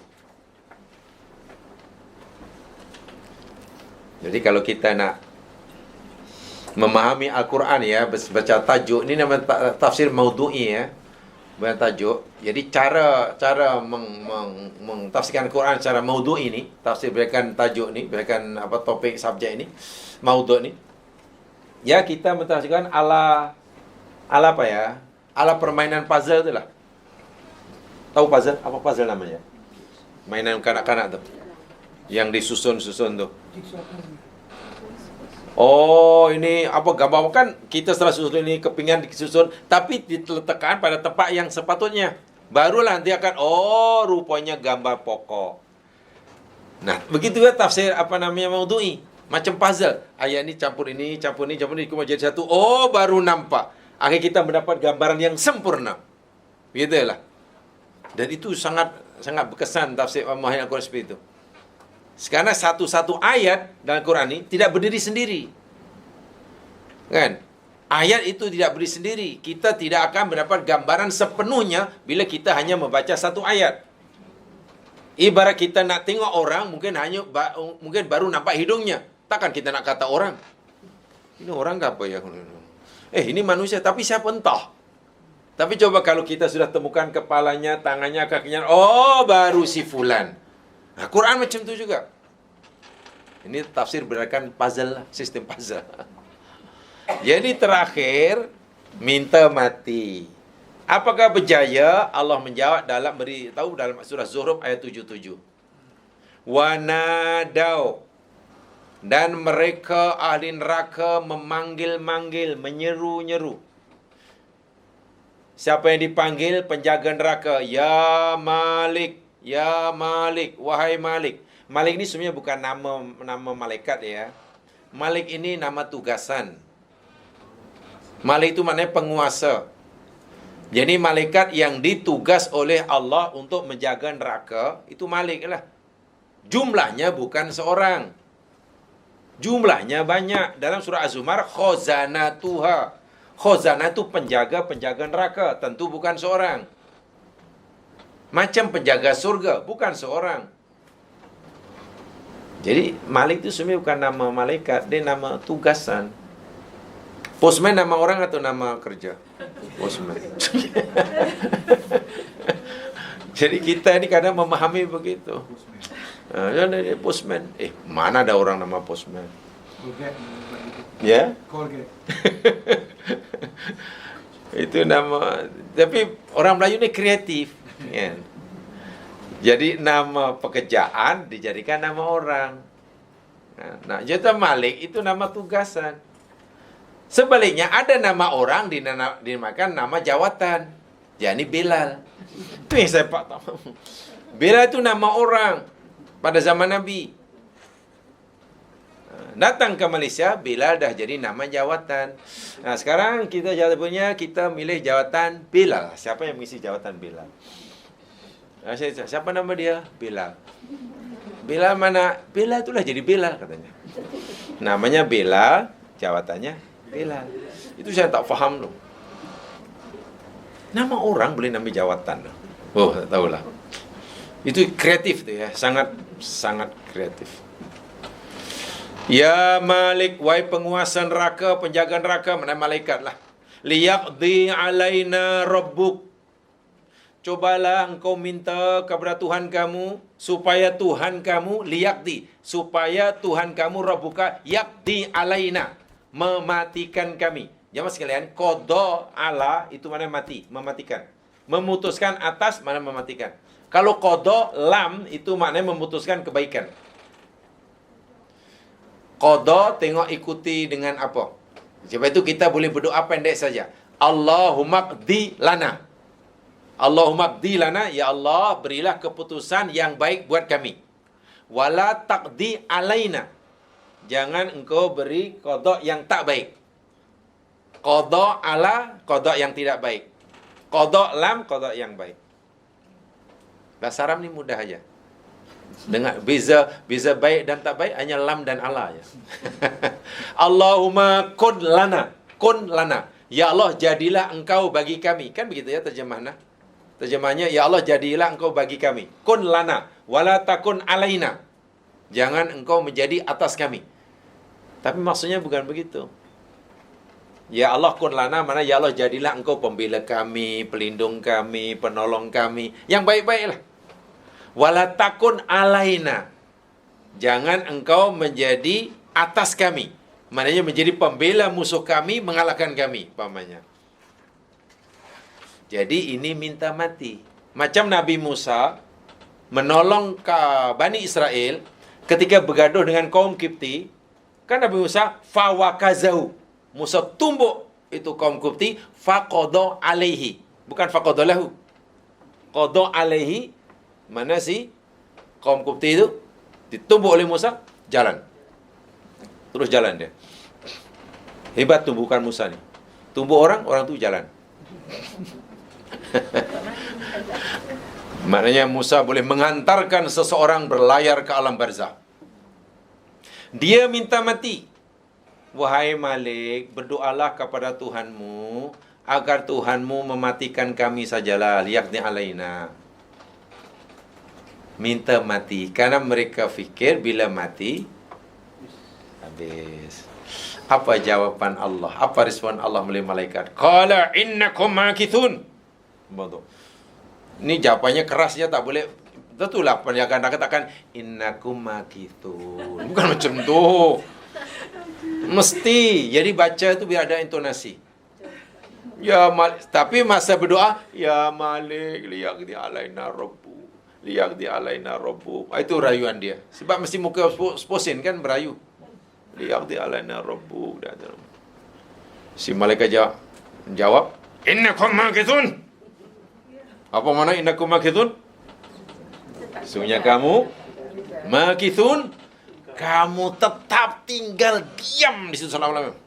Jadi kalau kita nak memahami Al-Quran ya, baca tajuk, ini nama tafsir maudhu'i ya. Baca tajuk. Jadi cara mentafsirkan Al-Quran secara maudhu'i ini, tafsir berikan tajuk ni, berikan apa topik subjek ini, maudhu' ni. Ya kita mentafsirkan ala apa ya? Ala permainan puzzle tu lah. Tahu puzzle? Apa puzzle namanya? Mainan kanak-kanak tu. Yang disusun-susun tu. Oh, ini apa gambar kan kita setelah susun ini kepingan disusun tapi diletakkan pada tempat yang sepatutnya. Barulah nanti akan rupanya gambar pokok. Nah, begitu ya tafsir apa namanya maudhu'i. Macam puzzle. Ayat ni campur ini, kemudian jadi satu. Oh, baru nampak. Akhirnya kita mendapat gambaran yang sempurna. Begitulah. Dan itu sangat berkesan tafsir memahami Al-Quran seperti itu. Sekarang satu-satu ayat dalam Quran ini tidak berdiri sendiri. Kan? Ayat itu tidak berdiri sendiri. Kita tidak akan mendapat gambaran sepenuhnya bila kita hanya membaca satu ayat. Ibarat kita nak tengok orang, mungkin baru nampak hidungnya. Takkan kita nak kata orang. Ini orang ke apa ya? Ini manusia, tapi siapa entah. Tapi coba kalau kita sudah temukan kepalanya, tangannya, kakinya, baru si fulan. Nah, Quran macam tu juga. Ini tafsir berdasarkan puzzle, sistem puzzle. Jadi terakhir, minta mati. Apakah berjaya? Allah menjawab beritahu dalam surah Zuhruf ayat 77. Wanadau. Dan mereka ahli neraka memanggil-manggil, menyeru-nyeru. Siapa yang dipanggil? Penjaga neraka. Ya Malik. Ya Malik, wahai Malik. Malik ini sebenarnya bukan nama malaikat ya. Malik ini nama tugasan. Malik itu maknanya penguasa. Jadi malaikat yang ditugas oleh Allah untuk menjaga neraka, itu Malik lah. Jumlahnya bukan seorang. Jumlahnya banyak. Dalam surah Az-Zumar, khazanatuha. Khazanah itu penjaga neraka. Tentu bukan seorang. Macam penjaga surga, bukan seorang. Jadi Malik itu sebenarnya bukan nama malaikat, dia nama tugasan. Postman nama orang atau nama kerja? Postman. Jadi kita ini kadang memahami begitu. Dia postman. Mana ada orang nama postman? Ya? Colgate. Itu nama. Tapi orang Melayu ni kreatif. Ya. Jadi nama pekerjaan dijadikan nama orang. Nah, jadi Malik itu nama tugasan. Sebaliknya ada nama orang dinamakan nama jawatan. Jadi Bilal. Itu yang saya tahu. Bilal itu nama orang pada zaman Nabi. Datang ke Malaysia, Bilal dah jadi nama jawatan. Nah, sekarang kita milih jawatan Bilal. Siapa yang mengisi jawatan Bilal? Siapa nama dia? Bilal. Bilal mana? Bilal itulah jadi Bilal katanya. Namanya Bilal, jawatannya Bilal. Itu saya tak faham loh. Nama orang boleh nampak jawatan loh. Oh, tak tahulah. Itu kreatif tuh ya, sangat kreatif. Ya Malik, wahai penguasa neraka, penjaga neraka, mana malaikat lah. Liyaqdi alaina rabbuk. Cobalah engkau minta kepada Tuhan kamu supaya Tuhan kamu liyaqdi, supaya Tuhan kamu rabbuka yaqdi alaina, mematikan kami. Jamaah sekalian, qada ala itu mana mati, mematikan. Memutuskan atas mana mematikan. Kalau qada lam itu maknanya memutuskan kebaikan. Qada tengok ikuti dengan apa. Sebab itu kita boleh berdoa pendek saja. Allahumma qdi lana. Allahumma qdi lana, ya Allah berilah keputusan yang baik buat kami. Wala taqdi alaina. Jangan engkau beri qada yang tak baik. Qada ala, qada yang tidak baik. Qada lam, qada yang baik. Bahasa Arab ni mudah aja. Dengan beza baik dan tak baik hanya lam dan ala ya. Allahumma kun lana, kun lana. Ya Allah jadilah engkau bagi kami. Kan begitu ya terjemahnya. Terjemahnya ya Allah jadilah engkau bagi kami. Kun lana wala takun alaina. Jangan engkau menjadi atas kami. Tapi maksudnya bukan begitu. Ya Allah kun lana mana ya Allah jadilah engkau pembela kami, pelindung kami, penolong kami. Yang baik-baiklah. Wala takun alaina. Jangan engkau menjadi atas kami. Maknanya menjadi pembela musuh kami, mengalahkan kami, pamannya. Jadi ini minta mati. Macam Nabi Musa menolong Bani Israel ketika bergaduh dengan kaum Kipti. Kan Nabi Musa fawakazahu. Musa tumbuk itu kaum Kipti, faqada alaihi. Bukan faqada lahu. Qada alaihi. Mana si kaum Kipti itu ditumbuk oleh Musa, jalan. Terus jalan dia. Hebat tumbukan Musa ni. Tumbuk orang tu jalan. Maknanya Musa boleh menghantarkan seseorang berlayar ke alam barzah. Dia minta mati. Wahai Malik, berdoalah kepada Tuhanmu agar Tuhanmu mematikan kami sajalah, liyaqdi alaina. Minta mati karena mereka fikir bila mati habis. Apa jawaban Allah? Apa respon Allah melalui malaikat? Qala innakum makithun. Betul. Ini jawabannya keras ya, tak boleh. Tentulah penjaga katakan innakum makithun. Bukan macam tu. Mesti. Jadi baca itu biar ada intonasi. Ya Malik, tapi masa berdoa ya Malik liyaqdi alaina rabbu. Liyaqdi alaina rabbu. Itu rayuan dia. Sebab mesti muka sposin kan berayu. Liyaqdi alaina rabbu. Si malaikat jawab, innakum makithun. Apa makna innakum makithun? Sesungguhnya kamu makithun, kamu tetap tinggal diam di situ selama-lamanya.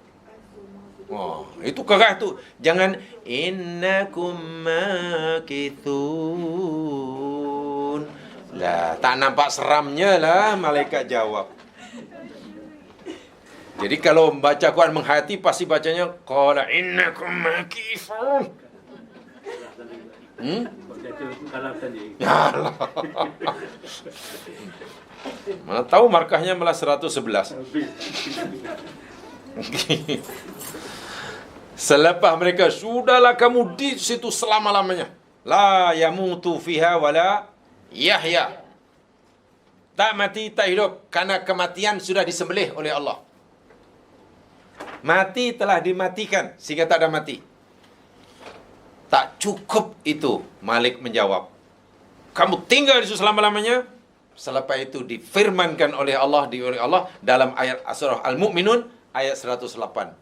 Oh, itu kerah tu. Jangan innakum makithun. Lah, tak nampak seramnya lah malaikat jawab. Jadi kalau membaca Quran menghayati pasti bacanya qala innakum makithun. Ya Allah. Mana tahu markahnya malah 111. Selepas mereka, sudahlah kamu di situ selama-lamanya. La yamutu fiha wala yahya. Tak mati, tak hidup. Karena kematian sudah disembelih oleh Allah. Mati telah dimatikan sehingga tak ada mati. Tak cukup itu, Malik menjawab. Kamu tinggal di situ selama-lamanya. Selepas itu difirmankan oleh Allah dalam ayat surah Al-Mu'minun ayat 108.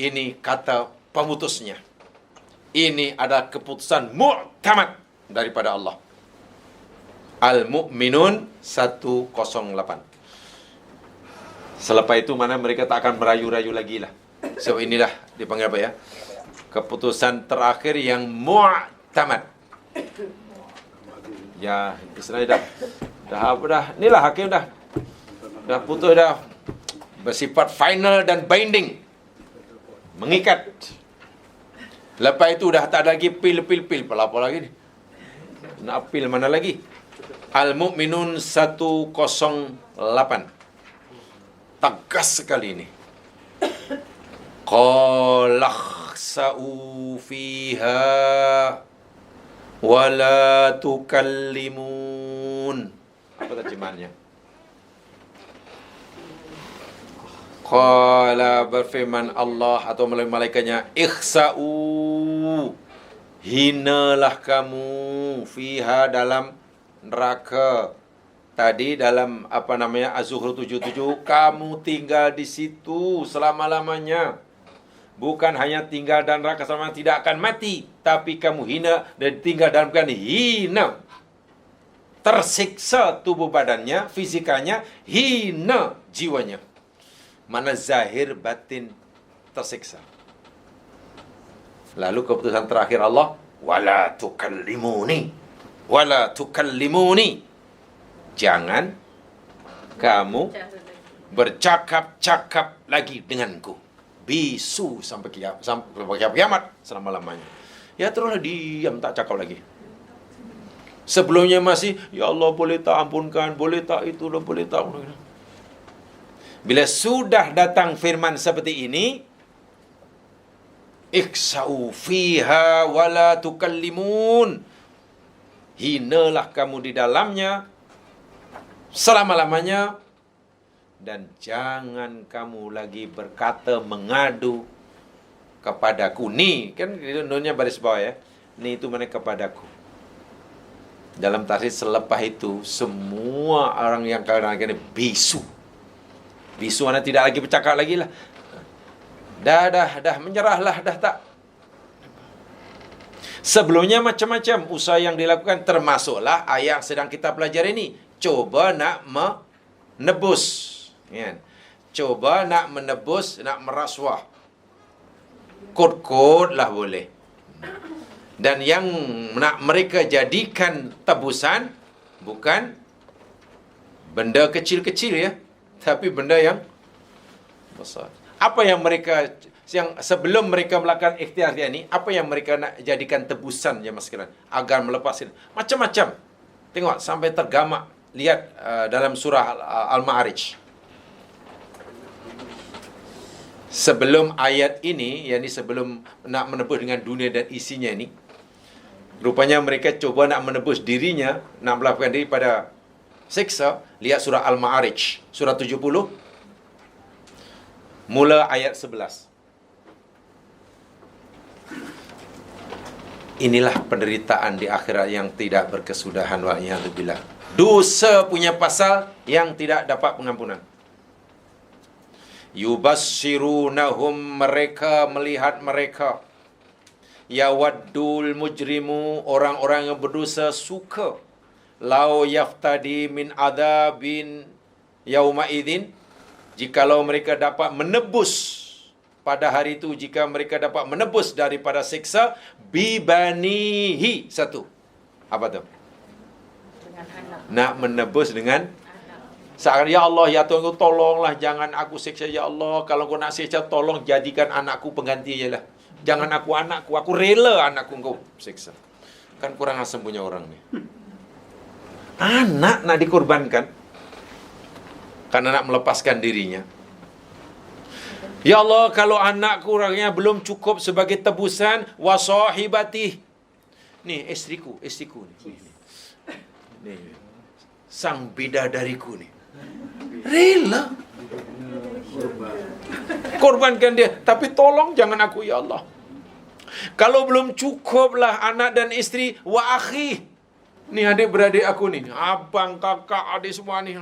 Ini kata pemutusnya. Ini adalah keputusan mu'tamad daripada Allah. Al-Mu'minun 108. Selepas itu mana mereka tak akan merayu-rayu lagi lah. So inilah dipanggil apa ya? Keputusan terakhir yang mu'tamad. Ya, istilahnya dah apa dah. Inilah hakim dah putus dah. bersifat final dan binding, mengikat. Lepas itu dah tak ada lagi pil. Apa lagi ni? Nak pil mana lagi? Al-Mu'minun 108. Tegas sekali ini. Qala khsa'u fiha wa la tukallimun. Apa terjemahannya? Qala, berfirman Allah atau melalui malaikatnya, ikhsa'u, hinalah kamu fiha, dalam neraka. Tadi dalam Az-Zuhruf 77, kamu tinggal di situ selama-lamanya. Bukan hanya tinggal dalam neraka selama, tidak akan mati, tapi kamu hina dan tinggal dalam keadaan hina. Tersiksa tubuh badannya, fisikanya, hina jiwanya. Mana zahir batin tersiksa. Lalu keputusan terakhir Allah, wala tukallimuni. Jangan kamu bercakap-cakap lagi denganku. Bisu sampai kiamat selama-lamanya. Ya teruslah diam, tak cakap lagi. Sebelumnya masih, ya Allah boleh tak ampunkan, boleh tak itu, boleh tak. Bila sudah datang firman seperti ini, iksa'u fiha wala tukallimun, hinalah kamu di dalamnya selama-lamanya, dan jangan kamu lagi berkata mengadu kepadaku. Ni kan nunnya baris bawah ya. Ni itu mana kepadaku. Dalam tafsir selepas itu, semua orang yang kadang-kadang bisu. Bisu mana tidak lagi bercakap lagi lah. Dah menyerahlah, dah tak. Sebelumnya macam-macam usaha yang dilakukan, termasuklah ayat yang sedang kita pelajari ini. Coba nak menebus, kan? Coba nak menebus, nak merasuah. Kod-kod lah boleh. Dan yang nak mereka jadikan tebusan bukan benda kecil-kecil ya, tapi benda yang besar. Apa yang mereka, yang sebelum mereka melakukan ikhtiar ini, apa yang mereka nak jadikan tebusan ya mas sekalian, agar melepaskan macam-macam. Tengok sampai tergamak. Lihat dalam surah Al-Ma'arij. Sebelum ayat ini, yakni sebelum nak menebus dengan dunia dan isinya ini, rupanya mereka coba nak menebus dirinya, nak melakukan diri pada siksa. Lihat surah Al-Ma'arij, surah 70, mula ayat 11. Inilah penderitaan di akhirat yang tidak berkesudahan, wa'iyadzubillah. Dosa punya pasal yang tidak dapat pengampunan. Yubassirunahum, mereka melihat mereka. Yawaddul mujrimu, orang-orang yang berdosa suka. Lau yaftadi min adabin yauma idzin, jikalau mereka dapat menebus pada hari itu, jika mereka dapat menebus daripada siksa, bibanihi, satu. Apa tu? Nak menebus dengan seakan, ya Allah, ya Tuhan, tolonglah, jangan aku siksa ya Allah. Kalau kau nak siksa, tolong jadikan anakku pengganti je lah. Jangan aku rela anakku kau siksa. Kan kurang asam punya orang ni. Anak nak dikorbankan karena nak melepaskan dirinya. Ya Allah, kalau anakku orangnya belum cukup sebagai tebusan, wasahibati. Ni istriku ni. Ni sang bidadariku ni. Rela korbankan dia, tapi tolong jangan aku ya Allah. Kalau belum cukuplah anak dan istri, wa akhi. Ni adik-beradik aku ni, abang, kakak, adik semua ni.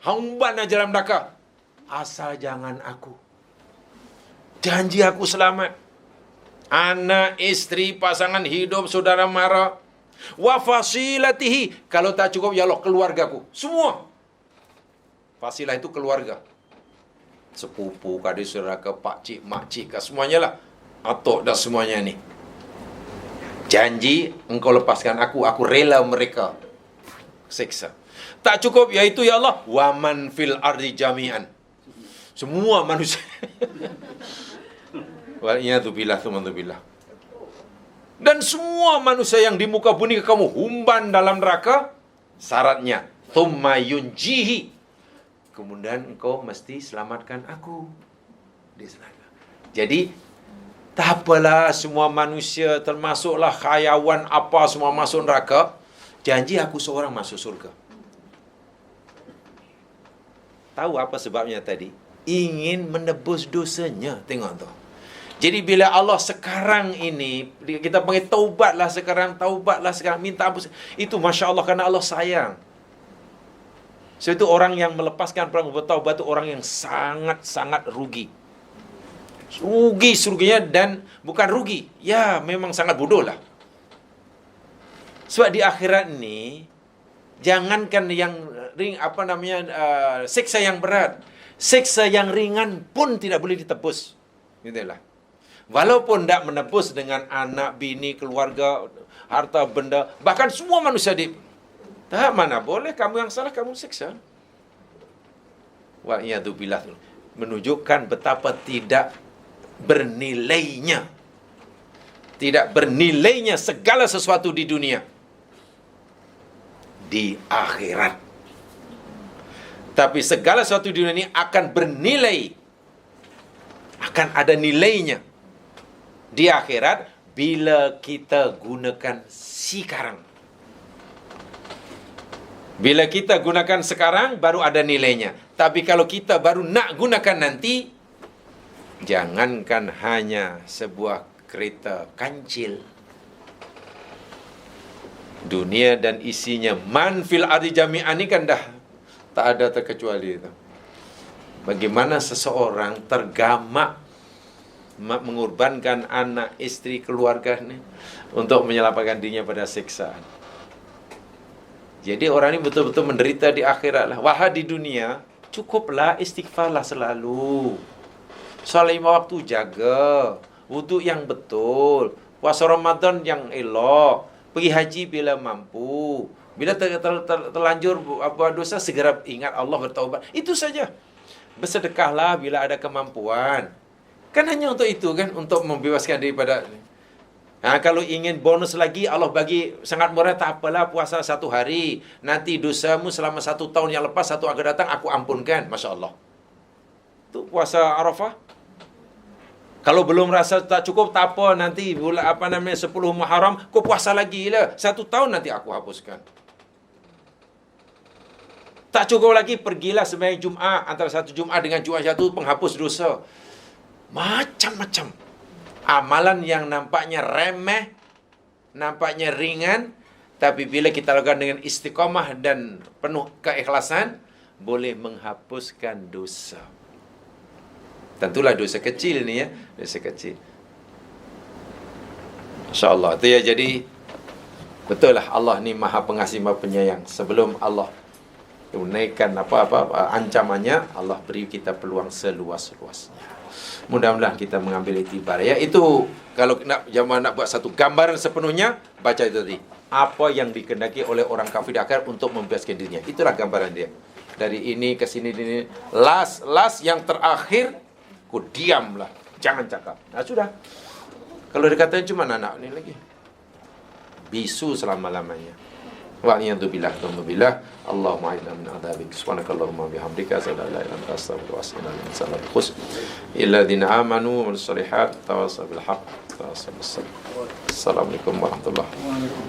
Hamban aja dalam neraka. Asal jangan aku. Janji aku selamat. Anak, istri, pasangan hidup, saudara mara. Wa fasilatihi, kalau tak cukup ya Allah, keluargaku semua. Fasilah itu keluarga, sepupu, adik saudara ke, pakcik, makcik ke, semuanya lah, atok dan semuanya ni. Janji engkau lepaskan aku rela mereka siksa. Tak cukup, yaitu ya Allah, waman fil ardi jami'an, Semua manusia. Waliyadzubillah, tsumma. Dan semua manusia yang di muka bumi kamu humban dalam neraka, syaratnya tsumma yunjihi. Kemudian engkau mesti selamatkan aku di neraka. Jadi tak apalah semua manusia, termasuklah hayawan apa semua masuk neraka, janji aku seorang masuk surga. Tahu apa sebabnya tadi? Ingin menebus dosanya. Tengok tu. Jadi bila Allah sekarang ini, kita panggil taubatlah sekarang, minta ampun. Itu Masya Allah, kerana Allah sayang. So itu orang yang melepaskan perang bertaubat itu orang yang sangat-sangat rugi. Ruginya, dan bukan rugi. Ya, memang sangat bodoh lah. Sebab di akhirat ni, jangankan yang siksa yang berat. Siksa yang ringan pun tidak boleh ditebus. Gitulah. Walaupun tidak menebus dengan anak, bini, keluarga, harta, benda, bahkan semua manusia tak mana boleh kamu yang salah, kamu siksa. Wa'iyadzubillah. Menunjukkan betapa tidak bernilainya segala sesuatu di dunia. Di akhirat. Tapi segala sesuatu di dunia ini akan bernilai. Akan ada nilainya di akhirat bila kita gunakan sekarang. Bila kita gunakan sekarang baru ada nilainya. Tapi kalau kita baru nak gunakan nanti, jangankan hanya sebuah kereta kancil, dunia dan isinya, man fil ardi jami'an ini kan dah tak ada terkecuali itu. Bagaimana seseorang tergamak mengorbankan anak, istri, keluarga ini untuk menyelamatkan dirinya pada siksaan. Jadi orang ini betul-betul menderita di akhirat lah. Wah, di dunia cukuplah istighfarlah selalu. Solat 5 waktu jaga, wuduk yang betul, puasa Ramadan yang elok, pergi haji bila mampu. Bila terlanjur buat dosa, segera ingat Allah, bertaubat. Itu saja. Bersedekahlah bila ada kemampuan. Kan hanya untuk itu kan, untuk membebaskan daripada. Kalau ingin bonus lagi, Allah bagi sangat murah, tak apalah puasa 1 hari. Nanti dosamu selama 1 tahun yang lepas, 1 akan datang, aku ampunkan. Masya Allah. Itu puasa Arafah. Kalau belum rasa tak cukup, tak apa. Nanti bulan 10 Muharram, kau puasa lagi lah. 1 tahun nanti aku hapuskan. Tak cukup lagi, pergilah sembahyang Jumaat. Antara satu Jumaat dengan Jumaat satu, penghapus dosa. Macam-macam. Amalan yang nampaknya remeh, nampaknya ringan, tapi bila kita lakukan dengan istiqamah dan penuh keikhlasan, boleh menghapuskan dosa. Tentulah dosa kecil ni ya, dosa kecil. InsyaAllah. Itu ya, jadi betul lah Allah ni Maha Pengasih, Maha Penyayang. Sebelum Allah tunaikan apa-apa ancamannya, Allah beri kita peluang seluas-luasnya. Mudah-mudahan kita mengambil iktibar ya. Itu kalau nak buat satu gambaran sepenuhnya, baca itu tadi. Apa yang dikehendaki oleh orang kafir di akhirat untuk membebaskan dirinya. Itulah gambaran dia. Dari ini ke sini, last yang terakhir, ku diamlah, jangan cakap. Nah sudah. Kalau dikatakan cuma anak ni lagi, bisu selama-lamanya. Wa'iyadzubillah, alhamdulillah. Allahumma a'idna min adzabik. Subhanakallahumma bihamdika, asyhadu an la ilaha illa anta, astaghfiruka wa atubu ilaik. Assalamualaikum warahmatullahi wabarakatuh. Assalamualaikum warahmatullahi wabarakatuh.